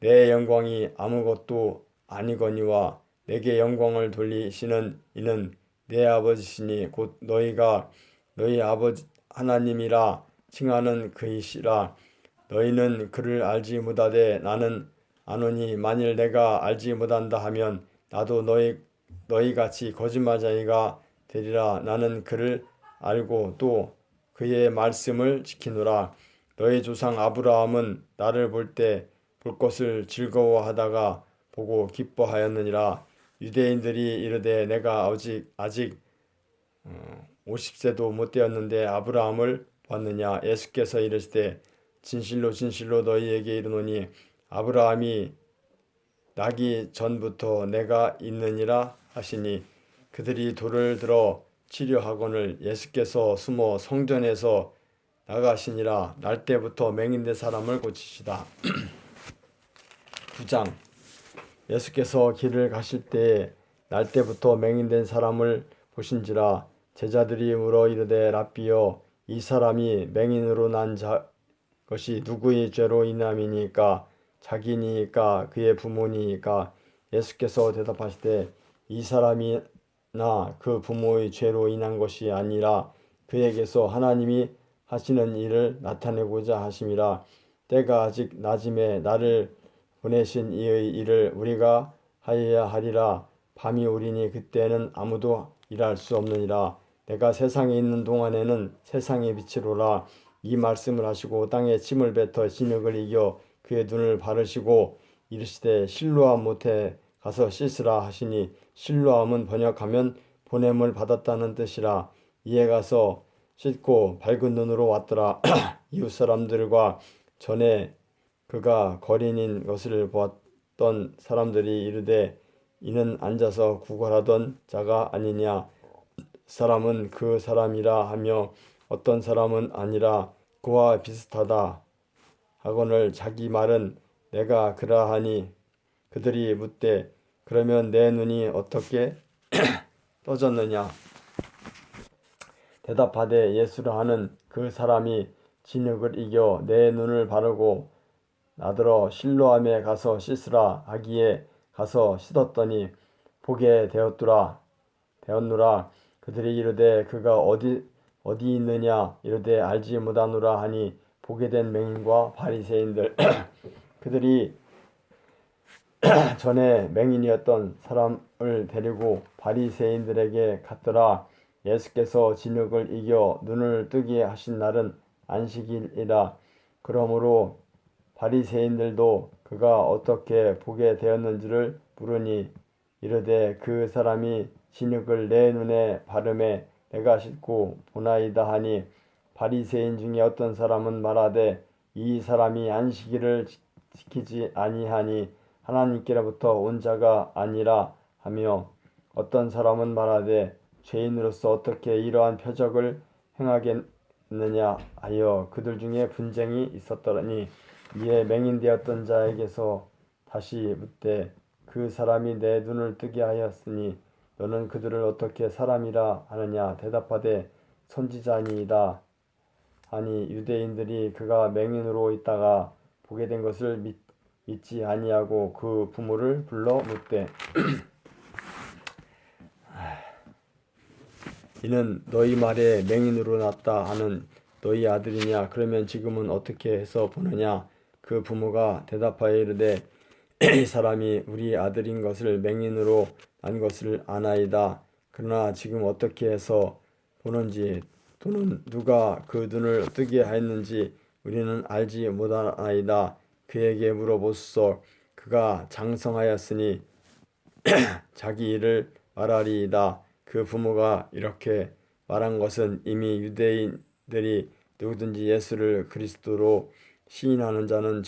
내 영광이 아무것도 아니거니와 내게 영광을 돌리시는 이는 내 아버지시니 곧 너희가 너희 아버지 하나님이라 칭하는 그이시라. 너희는 그를 알지 못하되 나는 아노니 만일 내가 알지 못한다 하면 나도 너희같이 거짓말쟁이가 되리라. 나는 그를 알고 또 그의 말씀을 지키노라. 너희 조상 아브라함은 나를 볼 것을 즐거워하다가 보고 기뻐하였느니라. 유대인들이 이르되 내가 아직 50세도 못 되었는데 아브라함을 봤느냐? 예수께서 이르시되 진실로 진실로 너희에게 이르노니 아브라함이 나기 전부터 내가 있느니라 하시니 그들이 돌을 들어 치려하거늘 예수께서 숨어 성전에서 나가시니라. 날 때부터 맹인된 사람을 고치시다. 9장 예수께서 길을 가실 때에 날 때부터 맹인된 사람을 보신지라. 제자들이 물어 이르되 랍비여 이 사람이 맹인으로 난 것이 누구의 죄로 인함이니까 자기니까 그의 부모니까? 예수께서 대답하시되 이 사람이나 그 부모의 죄로 인한 것이 아니라 그에게서 하나님이 하시는 일을 나타내고자 하심이라. 때가 아직 낮음에 나를 보내신 이의 일을 우리가 하여야 하리라. 밤이 오리니 그때는 아무도 일할 수 없느니라. 내가 세상에 있는 동안에는 세상의 빛이로라. 이 말씀을 하시고 땅에 침을 뱉어 진흙을 이겨 그의 눈을 바르시고 이르시되 실로암 못에 가서 씻으라 하시니 실로암은 번역하면 보냄을 받았다는 뜻이라. 이에 가서 씻고 밝은 눈으로 왔더라. 이웃 사람들과 전에 그가 거린인 것을 보았던 사람들이 이르되 이는 앉아서 구걸하던 자가 아니냐? 사람은 그 사람이라 하며 어떤 사람은 아니라 그와 비슷하다 하거늘 자기 말은 내가 그러하니 그들이 묻되 그러면 내 눈이 어떻게 떠졌느냐? 대답하되 예수라 하는 그 사람이 진흙을 이겨 내 눈을 바르고 나더러 실로암에 가서 씻으라 하기에 가서 씻었더니 보게 되었노라. 그들이 이르되 그가 어디 있느냐? 이르되 알지 못하노라 하니 보게 된 맹인과 바리새인들 그들이 전에 맹인이었던 사람을 데리고 바리새인들에게 갔더라. 예수께서 진흙을 이겨 눈을 뜨게 하신 날은 안식일이라. 그러므로 바리새인들도 그가 어떻게 보게 되었는지를 물으니 이르되 그 사람이 진흙을 내 눈에 바르매 내가 씻고 보나이다 하니 바리새인 중에 어떤 사람은 말하되 이 사람이 안식일을 지키지 아니하니 하나님께로부터 온 자가 아니라 하며 어떤 사람은 말하되 죄인으로서 어떻게 이러한 표적을 행하겠느냐 하여 그들 중에 분쟁이 있었더니 이에 맹인되었던 자에게서 다시 묻되 그 사람이 내 눈을 뜨게 하였으니 너는 그들을 어떻게 사람이라 하느냐? 대답하되 선지자니이다 하니 유대인들이 그가 맹인으로 있다가 보게 된 것을 믿지 아니하고 그 부모를 불러 묻되 이는 너희 말에 맹인으로 났다 하는 너희 아들이냐? 그러면 지금은 어떻게 해서 보느냐? 그 부모가 대답하여 이르되 이 사람이 우리 아들인 것을 맹인으로 난 것을 아나이다. 그러나 지금 어떻게 해서 보는지 또는 누가 그 눈을 뜨게 하였는지 우리는 알지 못하나이다. 그에게 물어보소서. 그가 장성하였으니 자기 일을 말하리이다. 그 부모가 이렇게 말한 것은 이미 유대인들이 누구든지 예수를 그리스도로 시인하는 자는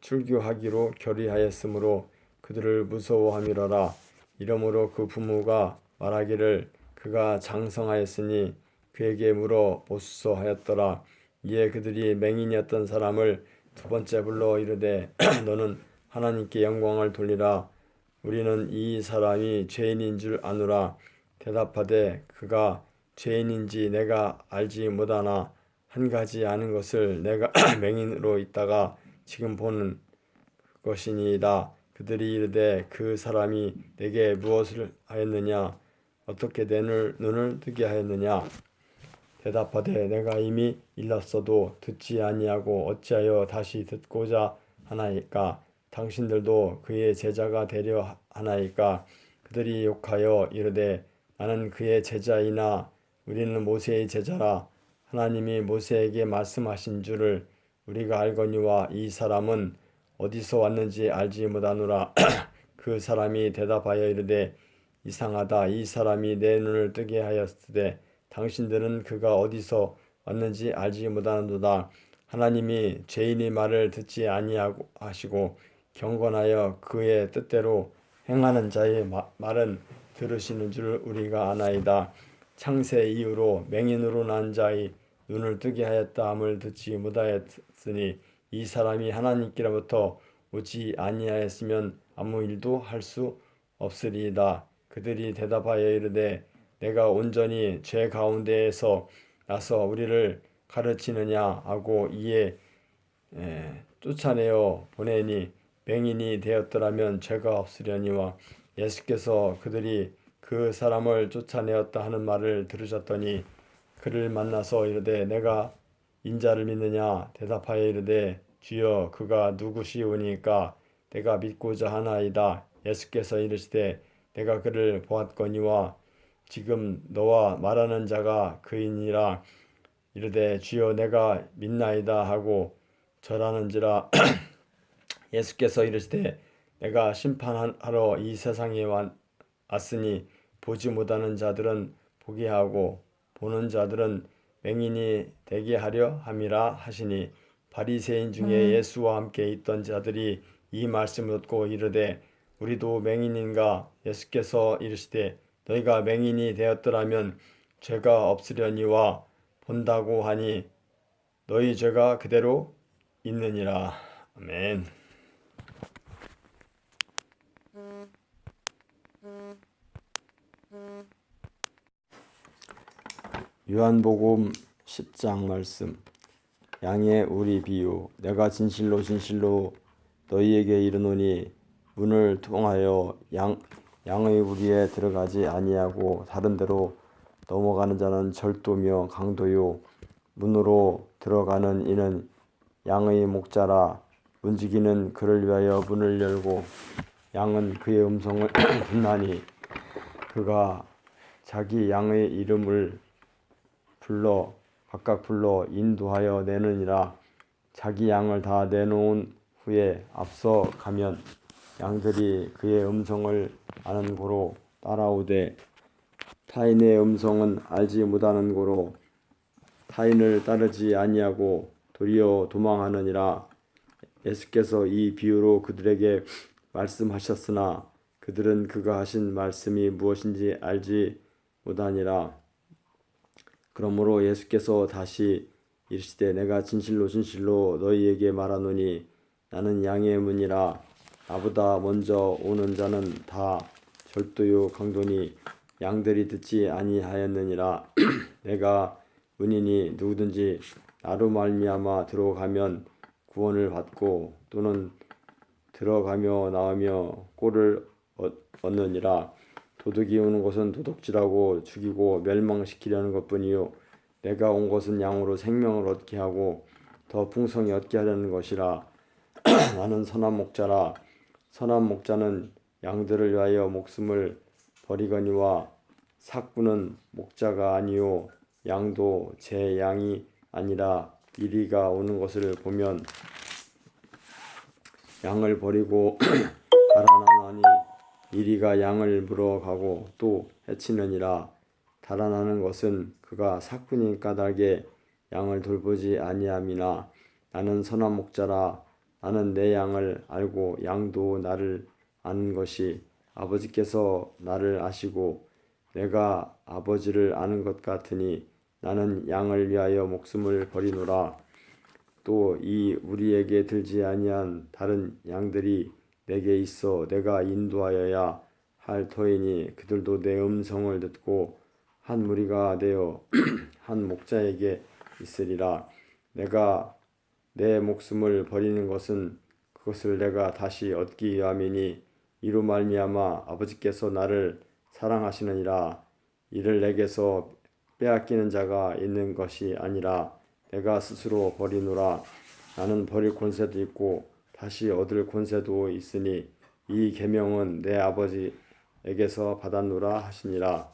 출교하기로 결의하였으므로 그들을 무서워함이로라. 이러므로 그 부모가 말하기를 그가 장성하였으니 그에게 물어보소서 하였더라. 이에 그들이 맹인이었던 사람을 두 번째 불러 이르되 너는 하나님께 영광을 돌리라. 우리는 이 사람이 죄인인 줄 아노라. 대답하되 그가 죄인인지 내가 알지 못하나 한 가지 아는 것을 내가 맹인으로 있다가 지금 보는 것이니이다. 그들이 이르되 그 사람이 내게 무엇을 하였느냐? 어떻게 내 눈을 뜨게 하였느냐? 대답하되 내가 이미 일렀어도 듣지 아니하고 어찌하여 다시 듣고자 하나이까? 당신들도 그의 제자가 되려 하나이까? 그들이 욕하여 이르되 나는 그의 제자이나 우리는 모세의 제자라. 하나님이 모세에게 말씀하신 줄을 우리가 알거니와 이 사람은 어디서 왔는지 알지 못하노라. 그 사람이 대답하여 이르되 이상하다. 이 사람이 내 눈을 뜨게 하였으되 당신들은 그가 어디서 왔는지 알지 못하노라. 하나님이 죄인의 말을 듣지 아니하고 하시고 경건하여 그의 뜻대로 행하는 자의 말은 들으시는 줄 우리가 아나이다. 창세 이후로 맹인으로 난 자의 눈을 뜨게 하였다 함을 듣지 못하였으니 이 사람이 하나님께로부터 오지 아니하였으면 아무 일도 할 수 없으리이다. 그들이 대답하여 이르되 내가 온전히 죄 가운데에서 나서 우리를 가르치느냐 하고 이에 쫓아내어 보내니 맹인이 되었더라면 죄가 없으려니와 예수께서 그들이 그 사람을 쫓아내었다 하는 말을 들으셨더니 그를 만나서 이르되 내가 인자를 믿느냐? 대답하여 이르되 주여 그가 누구시오니까 내가 믿고자 하나이다. 예수께서 이르시되 내가 그를 보았거니와 지금 너와 말하는 자가 그이니라. 이르되 주여 내가 믿나이다 하고 절하는지라. 예수께서 이르시되 내가 심판하러 이 세상에 왔으니 보지 못하는 자들은 보게 하고 보는 자들은 맹인이 되게 하려 함이라 하시니 바리새인 중에 예수와 함께 있던 자들이 이 말씀을 듣고 이르되 우리도 맹인인가? 예수께서 이르시되 너희가 맹인이 되었더라면 죄가 없으려니와 본다고 하니 너희 죄가 그대로 있느니라. 아멘. 요한복음 10장 말씀. 양의 우리 비유. 내가 진실로 진실로 너희에게 이르노니 문을 통하여 양의 우리에 들어가지 아니하고 다른 데로 넘어가는 자는 절도며 강도요 문으로 들어가는 이는 양의 목자라. 문지기는 그를 위하여 문을 열고 양은 그의 음성을 듣나니 그가 자기 양의 이름을 각각 불러 인도하여 내느니라. 자기 양을 다 내놓은 후에 앞서 가면 양들이 그의 음성을 아는 고로 따라오되 타인의 음성은 알지 못하는 고로 타인을 따르지 아니하고 도리어 도망하느니라. 예수께서 이 비유로 그들에게 말씀하셨으나 그들은 그가 하신 말씀이 무엇인지 알지 못하니라. 그러므로 예수께서 다시 이르시되 내가 진실로 진실로 너희에게 말하노니 나는 양의 문이라. 나보다 먼저 오는 자는 다 절도요 강도니 양들이 듣지 아니하였느니라. 내가 은인이 누구든지 나로 말미암아 들어가면 구원을 받고 또는 들어가며 나오며 꼴을 얻느니라. 도둑이 오는 것은 도둑질하고 죽이고 멸망시키려는 것뿐이요 내가 온 것은 양으로 생명을 얻게 하고 더 풍성히 얻게 하려는 것이라. 나는 선한 목자라. 선한 목자는 양들을 위하여 목숨을 버리거니와 삭구는 목자가 아니요 양도 제 양이 아니라 이리가 오는 것을 보면 양을 버리고 달아나나니 이리가 양을 물어가고 또 해치느니라. 달아나는 것은 그가 삭군인 까닭에 양을 돌보지 아니함이나 나는 선한 목자라. 나는 내 양을 알고 양도 나를 아는 것이 아버지께서 나를 아시고 내가 아버지를 아는 것 같으니 나는 양을 위하여 목숨을 버리노라. 또 이 우리에게 들지 아니한 다른 양들이 내게 있어 내가 인도하여야 할 터이니 그들도 내 음성을 듣고 한 무리가 되어 한 목자에게 있으리라. 내가 내 목숨을 버리는 것은 그것을 내가 다시 얻기 위함이니 이로 말미암아 아버지께서 나를 사랑하시느니라. 이를 내게서 빼앗기는 자가 있는 것이 아니라 내가 스스로 버리노라. 나는 버릴 권세도 있고 다시 얻을 권세도 있으니 이 계명은 내 아버지에게서 받았노라 하시니라.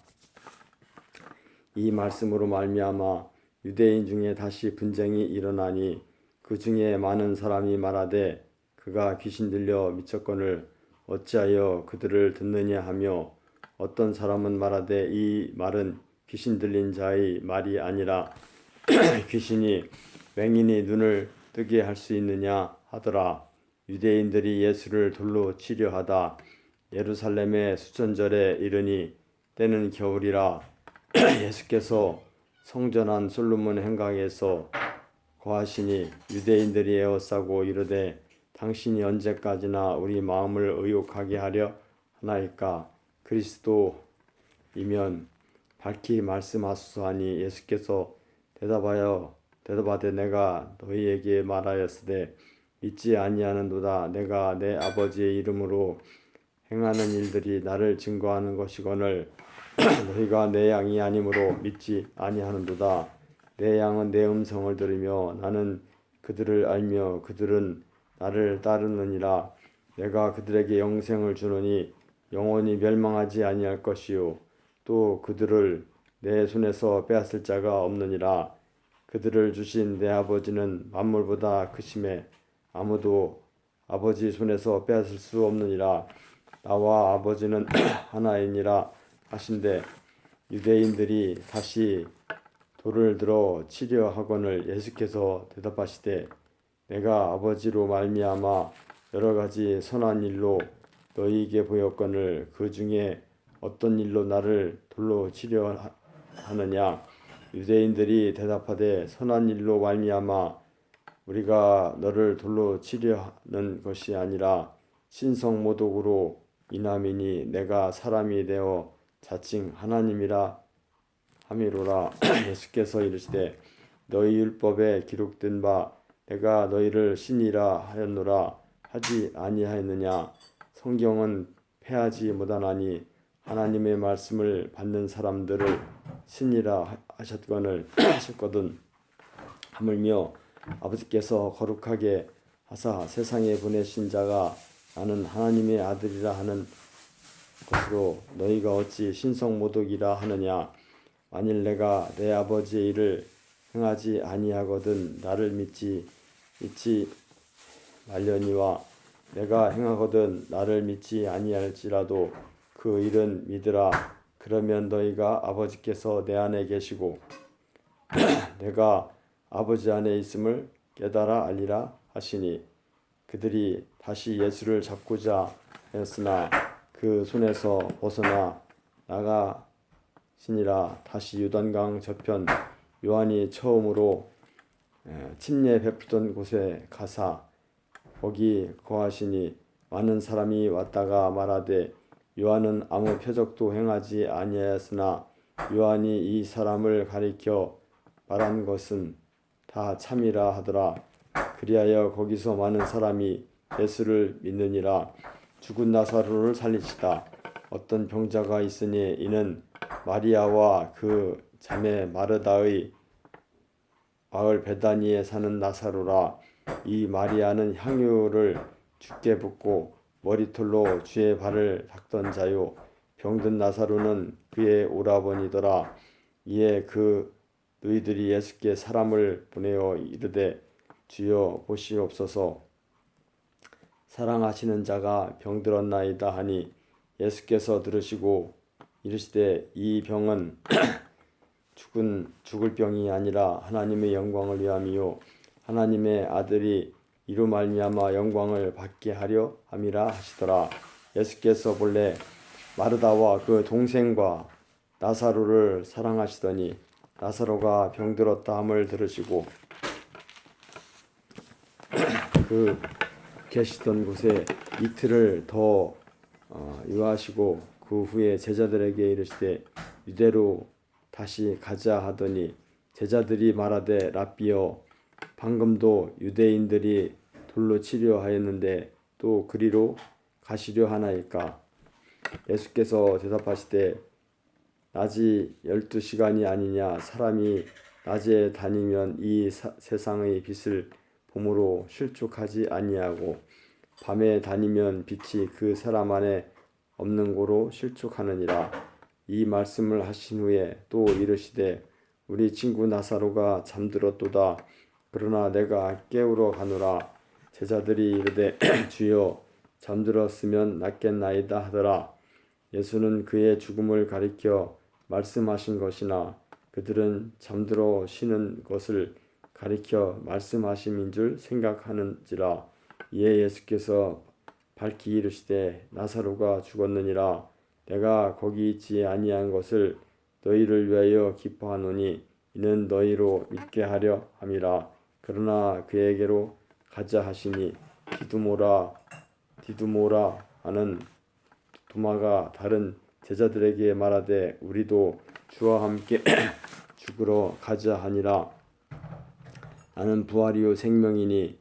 이 말씀으로 말미암아 유대인 중에 다시 분쟁이 일어나니 그 중에 많은 사람이 말하되 그가 귀신 들려 미쳤거늘 어찌하여 그들을 듣느냐 하며 어떤 사람은 말하되 이 말은 귀신 들린 자의 말이 아니라 귀신이 맹인이 눈을 뜨게 할 수 있느냐 하더라. 유대인들이 예수를 돌로 치려 하다 예루살렘의 수천절에 이르니 때는 겨울이라. 예수께서 성전 안 솔로몬 행각에서 거하시니 유대인들이 에워싸고 이르되 당신이 언제까지나 우리 마음을 의욕하게 하려 하나이까. 그리스도이면 밝히 말씀하소서 하니 예수께서 대답하되 내가 너희에게 말하였으되 믿지 아니하는도다. 내가 내 아버지의 이름으로 행하는 일들이 나를 증거하는 것이거늘 너희가 내 양이 아니므로 믿지 아니하는도다. 내 양은 내 음성을 들으며 나는 그들을 알며 그들은 나를 따르느니라. 내가 그들에게 영생을 주노니 영원히 멸망하지 아니할 것이요 또 그들을 내 손에서 빼앗을 자가 없느니라. 그들을 주신 내 아버지는 만물보다 크심에 아무도 아버지 손에서 빼앗을 수 없느니라. 나와 아버지는 하나이니라 하신대 유대인들이 다시 돌을 들어 치려 하거늘 예수께서 대답하시되 내가 아버지로 말미암아 여러 가지 선한 일로 너희에게 보였거늘 그 중에 어떤 일로 나를 돌로 치려 하느냐. 유대인들이 대답하되 선한 일로 말미암아 우리가 너를 돌로 치려 하는 것이 아니라 신성모독으로 인함이니 내가 사람이 되어 자칭 하나님이라 함이로라. 예수께서 이르시되 너희 율법에 기록된 바 내가 너희를 신이라 하였노라 하지 아니하였느냐. 성경은 패하지 못하나니 하나님의 말씀을 받는 사람들을 신이라 하셨거든. 하물며 아버지께서 거룩하게 하사 세상에 보내신 자가 나는 하나님의 아들이라 하는 것으로 너희가 어찌 신성모독이라 하느냐. 만일 내가 내 아버지의 일을 행하지 아니하거든 나를 믿지 말려니와 내가 행하거든 나를 믿지 아니할지라도 그 일은 믿으라. 그러면 너희가 아버지께서 내 안에 계시고 내가 아버지 안에 있음을 깨달아 알리라 하시니 그들이 다시 예수를 잡고자 하였으나 그 손에서 벗어나 나가시니라. 다시 요단강 저편 요한이 처음으로 침례 베푸던 곳에 가사 거기 거하시니 많은 사람이 왔다가 말하되 요한은 아무 표적도 행하지 아니하였으나 요한이 이 사람을 가리켜 말한 것은 다 참이라 하더라. 그리하여 거기서 많은 사람이 예수를 믿느니라. 죽은 나사로를 살리시다. 어떤 병자가 있으니 이는 마리아와 그 자매 마르다의 마을 베다니에 사는 나사로라. 이 마리아는 향유를 주께 붓고 머리털로 주의 발을 닦던 자요, 병든 나사로는 그의 오라버니더라. 이에 그 너희들이 예수께 사람을 보내어 이르되 주여 보시옵소서, 사랑하시는 자가 병들었나이다 하니 예수께서 들으시고 이르시되 이 병은 죽을 병이 아니라 하나님의 영광을 위함이요 하나님의 아들이 이로 말미암아 영광을 받게 하려 함이라 하시더라. 예수께서 본래 마르다와 그 동생과 나사로를 사랑하시더니 나사로가 병들었다 함을 들으시고 그 계시던 곳에 이틀을 더 유하시고 그 후에 제자들에게 이르시되 유대로 다시 가자 하더니 제자들이 말하되 랍비여, 방금도 유대인들이 돌로 치려 하였는데 또 그리로 가시려 하나이까? 예수께서 대답하시되 낮이 12시간이 아니냐? 사람이 낮에 다니면 이 세상의 빛을 봄으로 실족하지 아니하고 밤에 다니면 빛이 그 사람 안에 없는 고로 실족하느니라. 이 말씀을 하신 후에 또 이르시되 우리 친구 나사로가 잠들었도다. 그러나 내가 깨우러 가노라. 제자들이 이르되 주여, 잠들었으면 낫겠나이다 하더라. 예수는 그의 죽음을 가리켜 말씀하신 것이나 그들은 잠들어 쉬는 것을 가리켜 말씀하심인 줄 생각하는지라. 이에 예수께서 밝히 이르시되 나사로가 죽었느니라. 내가 거기 있지 아니한 것을 너희를 위하여 기뻐하노니 이는 너희로 믿게 하려 함이라. 그러나 그에게로 가자 하시니 디두모라 하는 도마가 다른 제자들에게 말하되 우리도 주와 함께 죽으러 가자 하니라. 나는 부활이요 생명이니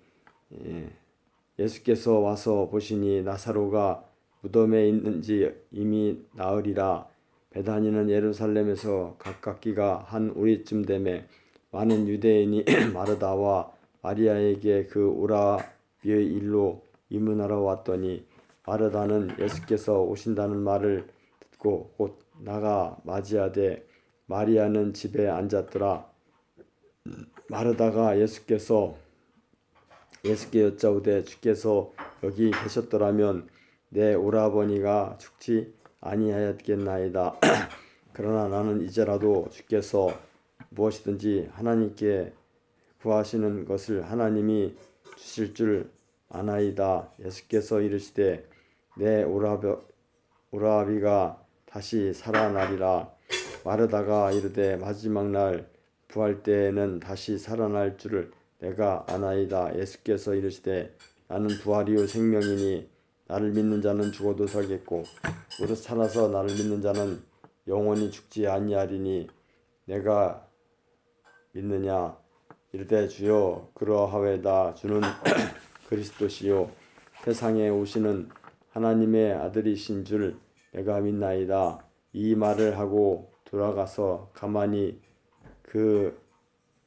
예수께서 와서 보시니 나사로가 무덤에 있는지 이미 나으리라. 베다니는 예루살렘에서 가깝기가 한 우리쯤 되매 많은 유대인이 마르다와 마리아에게 그 오라비의 일로 이문하러 왔더니 마르다는 예수께서 오신다는 말을 듣고 곧 나가 맞이하되 마리아는 집에 앉았더라. 마르다가 예수께 여짜오되 주께서 여기 계셨더라면 내 오라버니가 죽지 아니하였겠나이다. 그러나 나는 이제라도 주께서 무엇이든지 하나님께 구하시는 것을 하나님이 주실 줄 아나이다. 예수께서 이르시되 내 오라비가 다시 살아나리라. 마르다가 이르되 마지막 날 부활 때에는 다시 살아날 줄을 내가 아나이다. 예수께서 이르시되 나는 부활이요 생명이니 나를 믿는 자는 죽어도 살겠고 무릇 살아서 나를 믿는 자는 영원히 죽지 아니하리니 내가 믿느냐? 이르되 주여 그러하외다. 주는 그리스도시요 세상에 오시는 하나님의 아들이신 줄 내가 믿나이다. 이 말을 하고 돌아가서 가만히 그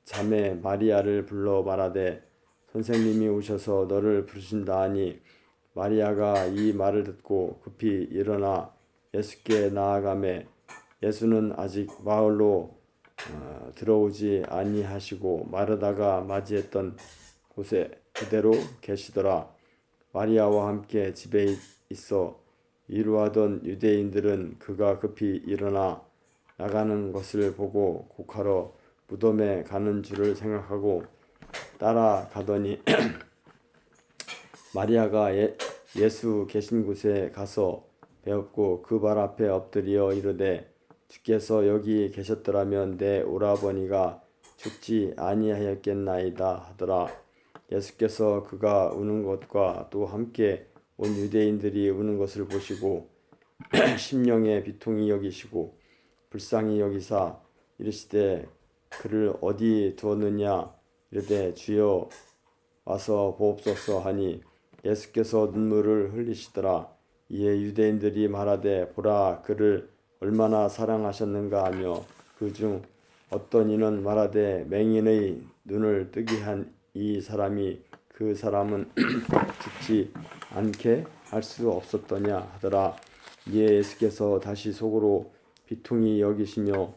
자매 마리아를 불러 말하되 선생님이 오셔서 너를 부르신다 하니 마리아가 이 말을 듣고 급히 일어나 예수께 나아가매 예수는 아직 마을로 들어오지 아니하시고 마르다가 맞이했던 곳에 그대로 계시더라. 마리아와 함께 집에 있어 이루하던 유대인들은 그가 급히 일어나 나가는 것을 보고 곡하러 무덤에 가는 줄을 생각하고 따라가더니 마리아가 예수 계신 곳에 가서 배웠고 그 발 앞에 엎드려 이르되 주께서 여기 계셨더라면 내 오라버니가 죽지 아니하였겠나이다 하더라. 예수께서 그가 우는 것과 또 함께 온 유대인들이 우는 것을 보시고 심령에 비통히 여기시고 불쌍히 여기사 이르시되 그를 어디 두었느냐 이르되 주여 와서 보옵소서 하니 예수께서 눈물을 흘리시더라. 이에 유대인들이 말하되 보라 그를 얼마나 사랑하셨는가 하며 그 중 어떤 이는 말하되 맹인의 눈을 뜨게 한 이 사람이 그 사람은 죽지 않게 할 수 없었더냐 하더라. 이에 예수께서 다시 속으로 비통히 여기시며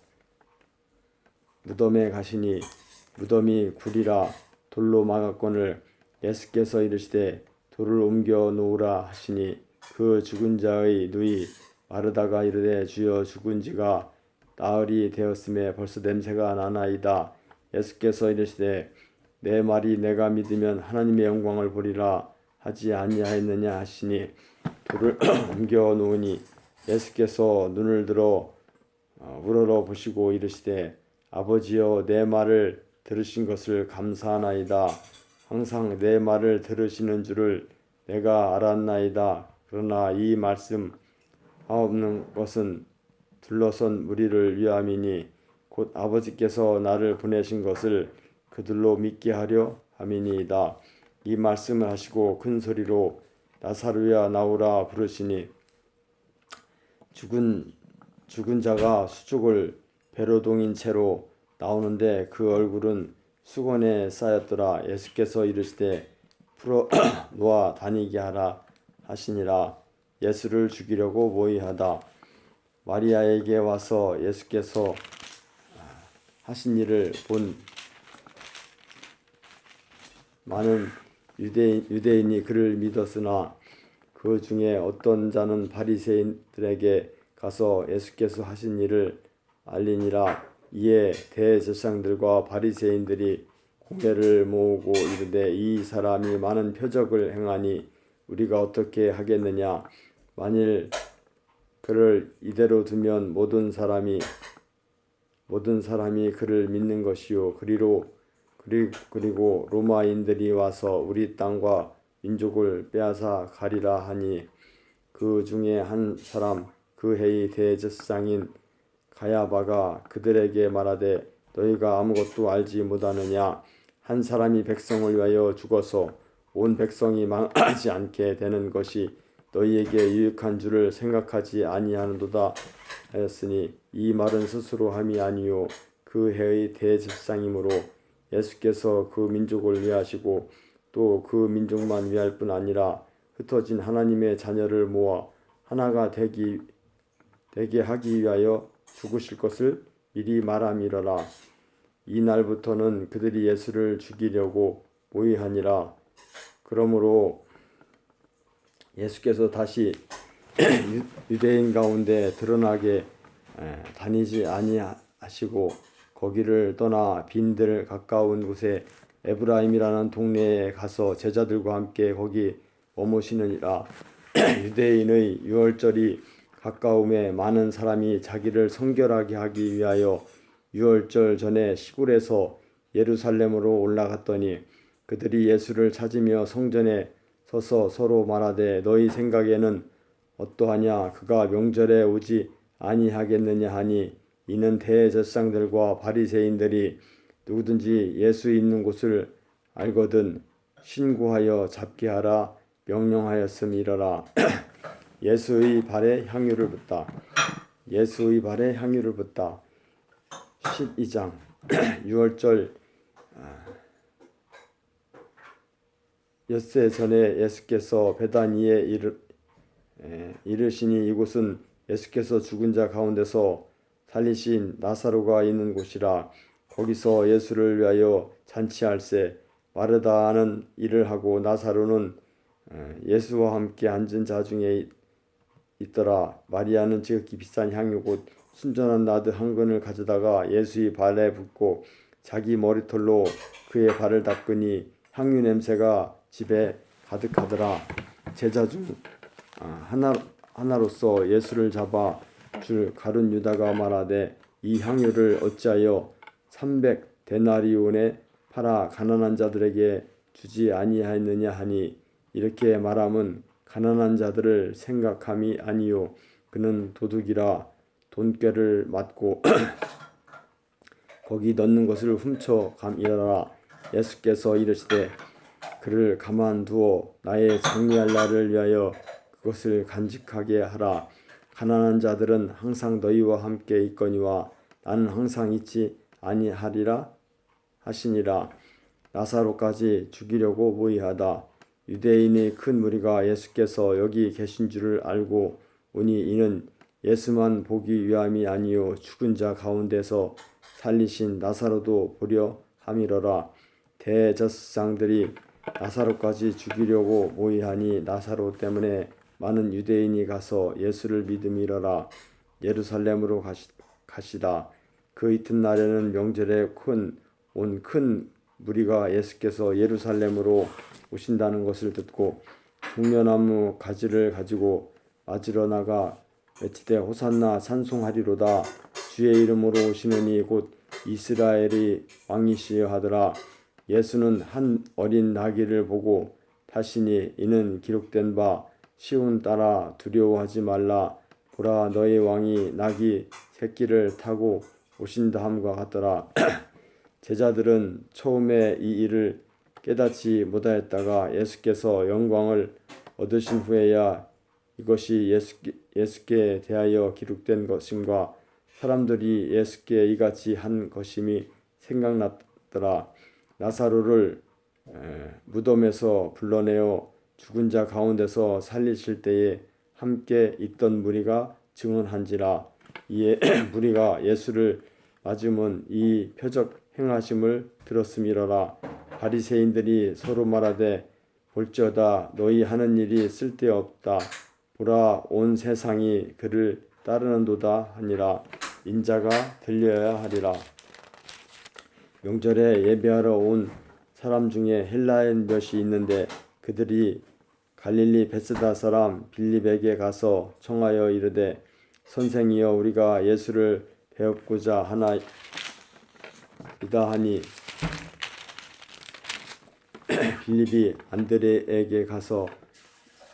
무덤에 가시니 무덤이 굴이라 돌로 막았거늘 예수께서 이르시되 돌을 옮겨 놓으라 하시니 그 죽은 자의 누이 마르다가 이르되 주여 죽은 지가 나흘이 되었음에 벌써 냄새가 나나이다. 예수께서 이르시되 내 말이 내가 믿으면 하나님의 영광을 보리라 하지 아니하였느냐 하시니 돌을 옮겨 놓으니 예수께서 눈을 들어 우러러 보시고 이르시되 아버지여 내 말을 들으신 것을 감사하나이다. 항상 내 말을 들으시는 줄을 내가 알았나이다. 그러나 이 말씀 하옵는 것은 둘러선 무리를 위함이니 곧 아버지께서 나를 보내신 것을 그들로 믿게 하려 함이니이다. 이 말씀을 하시고 큰 소리로 나사로야 나오라 부르시니 죽은 자가 수족을 배로 동인 채로 나오는데 그 얼굴은 수건에 쌓였더라. 예수께서 이르시되 풀어 놓아 다니게 하라 하시니라. 예수를 죽이려고 모의하다. 마리아에게 와서 예수께서 하신 일을 본 많은 유대인이 그를 믿었으나 그 중에 어떤 자는 바리새인들에게 가서 예수께서 하신 일을 알리니라. 이에 대제사장들과 바리새인들이 공회를 모으고 이르되 이 사람이 많은 표적을 행하니 우리가 어떻게 하겠느냐. 만일 그를 이대로 두면 모든 사람이 그를 믿는 것이요 그리고 로마인들이 와서 우리 땅과 민족을 빼앗아 가리라 하니 그 중에 한 사람 그 해의 대제사장인 가야바가 그들에게 말하되 너희가 아무것도 알지 못하느냐. 한 사람이 백성을 위하여 죽어서 온 백성이 망하지 않게 되는 것이 너희에게 유익한 줄을 생각하지 아니하는도다 하였으니 이 말은 스스로 함이 아니요 그 해의 대제사장이므로 예수께서 그 민족을 위하시고 또 그 민족만 위할 뿐 아니라 흩어진 하나님의 자녀를 모아 하나가 되게 하기 위하여 죽으실 것을 미리 말함이러라. 이 날부터는 그들이 예수를 죽이려고 모의하니라. 그러므로 예수께서 다시 유대인 가운데 드러나게 다니지 아니하시고 거기를 떠나 빈들 가까운 곳에 에브라임이라는 동네에 가서 제자들과 함께 거기 머무시느니라. 유대인의 유월절이 가까움에 많은 사람이 자기를 성결하게 하기 위하여 유월절 전에 시골에서 예루살렘으로 올라갔더니 그들이 예수를 찾으며 성전에 서서 서로 말하되 너희 생각에는 어떠하냐. 그가 명절에 오지 아니하겠느냐 하니 이는 대제사장들과 바리새인들이 누구든지 예수 있는 곳을 알거든 신고하여 잡게 하라 명령하였음이러라. 예수의 발에 향유를 붓다. 12장 6월절 엿새 전에 예수께서 베다니에 이르시니 이곳은 예수께서 죽은 자 가운데서 살리신 나사로가 있는 곳이라. 거기서 예수를 위하여 잔치할세 마르다는 일을 하고 나사로는 예수와 함께 앉은 자 중에 있더라. 마리아는 지극히 비싼 향유 곧 순전한 나드 한 근을 가져다가 예수의 발에 붓고 자기 머리털로 그의 발을 닦으니 향유 냄새가 집에 가득하더라. 제자 중 하나로서 예수를 잡아 줄 가룟 유다가 말하되 이 향유를 어찌하여 300데나리온에 팔아 가난한 자들에게 주지 아니하였느냐 하니 이렇게 말함은 가난한 자들을 생각함이 아니요 그는 도둑이라 돈꾀를 맞고 거기 넣는 것을 훔쳐 감이라. 예수께서 이르시되 그를 가만두어 나의 장리할 날을 위하여 그것을 간직하게 하라. 가난한 자들은 항상 너희와 함께 있거니와 나는 항상 있지 아니하리라 하시니라. 나사로까지 죽이려고 모의하다. 유대인의 큰 무리가 예수께서 여기 계신 줄을 알고 오니 이는 예수만 보기 위함이 아니요 죽은 자 가운데서 살리신 나사로도 보려 함이러라. 대제사장들이 나사로까지 죽이려고 모의하니 나사로 때문에 많은 유대인이 가서 예수를 믿음이러라. 예루살렘으로 가시다. 그 이튿날에는 명절에 온 큰 무리가 예수께서 예루살렘으로 오신다는 것을 듣고 종려나무 가지를 가지고 맞으러 나가 외치되 호산나 찬송하리로다. 주의 이름으로 오시느니 곧 이스라엘의 왕이시여 하더라. 예수는 한 어린 나귀를 보고 타시니 이는 기록된 바 시온 따라 두려워하지 말라. 보라 너의 왕이 나귀 새끼를 타고 오신다 함과 같더라. 제자들은 처음에 이 일을 깨닫지 못하였다가 예수께서 영광을 얻으신 후에야 이것이 예수께 대하여 기록된 것임과 사람들이 예수께 이같이 한 것임이 생각났더라. 나사로를 무덤에서 불러내어 죽은 자 가운데서 살리실 때에 함께 있던 무리가 증언한지라. 이에 무리가 예수를 맞으면 이 표적 행하심을 들었음이러라. 바리새인들이 서로 말하되 볼지어다 너희 하는 일이 쓸데없다. 보라 온 세상이 그를 따르는도다 하니라. 인자가 들려야 하리라. 명절에 예배하러 온 사람 중에 헬라인 몇이 있는데 그들이 갈릴리 베스다 사람 빌립에게 가서 청하여 이르되 선생이여 우리가 예수를 배웁고자 하나이다 하니 빌립이 안드레에게 가서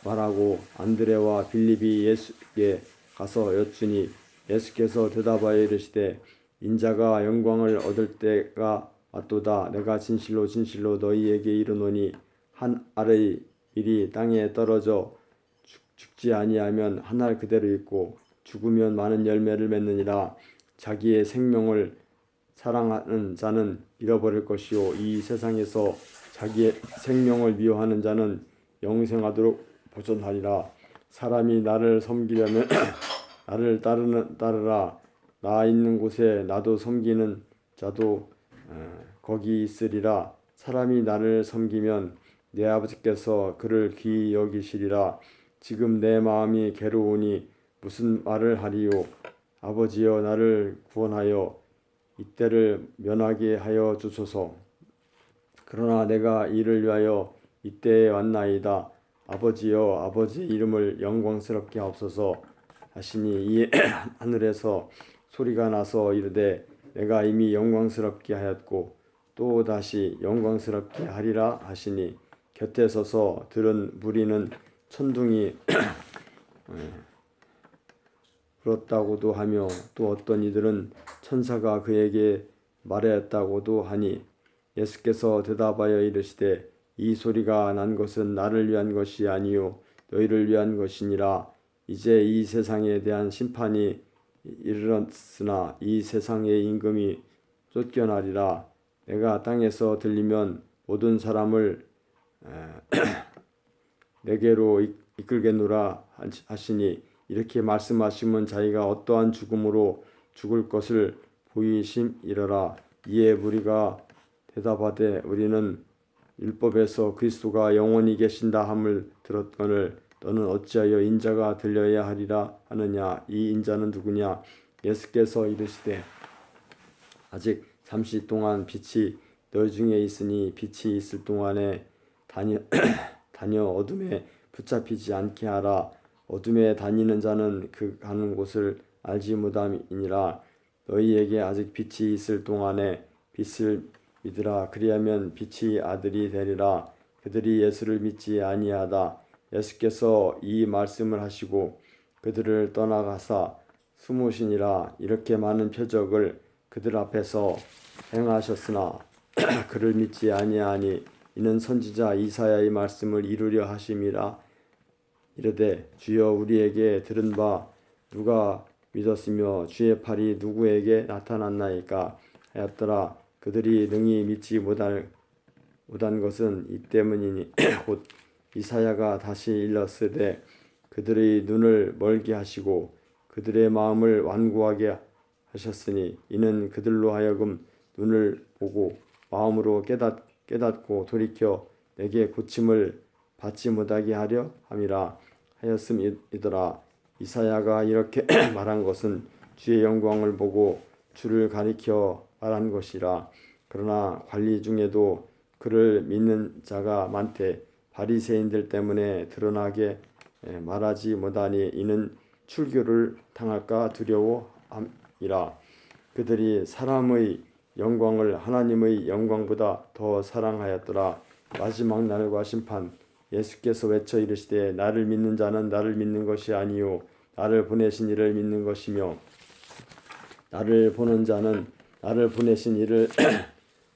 말하고 안드레와 빌립이 예수께 가서 여쭈니 예수께서 대답하여 이르시되 인자가 영광을 얻을 때가 왔도다. 내가 진실로 진실로 너희에게 이르노니 한 알의 일이 땅에 떨어져 죽지 아니하면 한 알 그대로 있고 죽으면 많은 열매를 맺느니라. 자기의 생명을 사랑하는 자는 잃어버릴 것이요 이 세상에서 자기의 생명을 미워하는 자는 영생하도록 보존하리라. 사람이 나를 섬기려면 나를 따르라. 나 있는 곳에 나도 섬기는 자도 거기 있으리라. 사람이 나를 섬기면 내 아버지께서 그를 귀히 여기시리라. 지금 내 마음이 괴로우니 무슨 말을 하리요. 아버지여 나를 구원하여 이때를 면하게 하여 주소서. 그러나 내가 이를 위하여 이때에 왔나이다. 아버지여 아버지의 이름을 영광스럽게 하옵소서 하시니 이에 하늘에서 소리가 나서 이르되 내가 이미 영광스럽게 하였고 또 다시 영광스럽게 하리라 하시니 곁에 서서 들은 무리는 천둥이 불었다고도 하며 또 어떤 이들은 천사가 그에게 말하였다고도 하니 예수께서 대답하여 이르시되 이 소리가 난 것은 나를 위한 것이 아니요 너희를 위한 것이니라. 이제 이 세상에 대한 심판이 이르렀으나 이 세상의 임금이 쫓겨나리라. 내가 땅에서 들리면 모든 사람을 내게로 이끌겠노라 하시니 이렇게 말씀하시면 자기가 어떠한 죽음으로 죽을 것을 보이심이러라. 이에 무리가 대답하되 우리는 율법에서 그리스도가 영원히 계신다 함을 들었거늘 너는 어찌하여 인자가 들려야 하리라 하느냐. 이 인자는 누구냐. 예수께서 이르시되 아직 잠시 동안 빛이 너희 중에 있으니 빛이 있을 동안에 다녀 어둠에 붙잡히지 않게 하라. 어둠에 다니는 자는 그 가는 곳을 알지 못함이니라. 너희에게 아직 빛이 있을 동안에 빛을 믿으라. 그리하면 빛이 아들이 되리라. 그들이 예수를 믿지 아니하다. 예수께서 이 말씀을 하시고 그들을 떠나가사 숨으시니라. 이렇게 많은 표적을 그들 앞에서 행하셨으나 그를 믿지 아니하니 이는 선지자 이사야의 말씀을 이루려 하심이라. 이르되 주여 우리에게 들은 바 누가 믿었으며 주의 팔이 누구에게 나타났나이까 하였더라. 그들이 능히 믿지 못한 것은 이 때문이니 곧 이사야가 다시 일렀으되 그들의 눈을 멀게 하시고 그들의 마음을 완고하게 하셨으니 이는 그들로 하여금 눈을 보고 마음으로 깨닫고 돌이켜 내게 고침을 받지 못하게 하려 함이라 하였음이더라. 이사야가 이렇게 말한 것은 주의 영광을 보고 주를 가리켜 말한 것이라. 그러나 관리 중에도 그를 믿는 자가 많되 바리새인들 때문에 드러나게 말하지 못하니 이는 출교를 당할까 두려워함이라. 그들이 사람의 영광을 하나님의 영광보다 더 사랑하였더라. 마지막 날과 심판. 예수께서 외쳐 이르시되 나를 믿는 자는 나를 믿는 것이 아니요 나를 보내신 이를 믿는 것이며 나를 보는 자는 나를 보내신 이를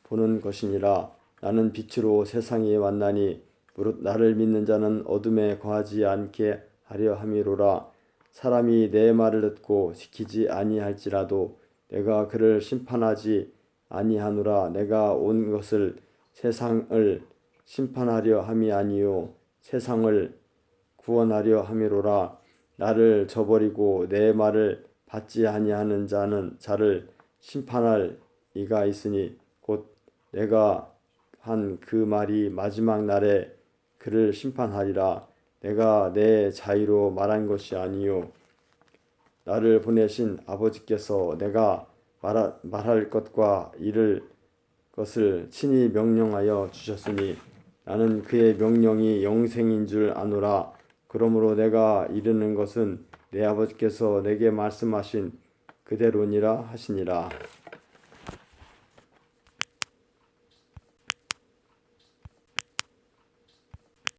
보는 것이니라. 나는 빛으로 세상에 왔나니 무릇 나를 믿는 자는 어둠에 거하지 않게 하려 함이로라. 사람이 내 말을 듣고 지키지 아니할지라도 내가 그를 심판하지 아니하노라. 내가 온 것을 세상을 심판하려 함이 아니요 세상을 구원하려 함이로라. 나를 저버리고 내 말을 받지 아니하는 자를 심판할 이가 있으니 곧 내가 한 그 말이 마지막 날에 그를 심판하리라. 내가 내 자의로 말한 것이 아니요 나를 보내신 아버지께서 내가 말할 것과 이를 것을 친히 명령하여 주셨으니 나는 그의 명령이 영생인 줄 아노라. 그러므로 내가 이르는 것은 내 아버지께서 내게 말씀하신 그대로니라 하시니라.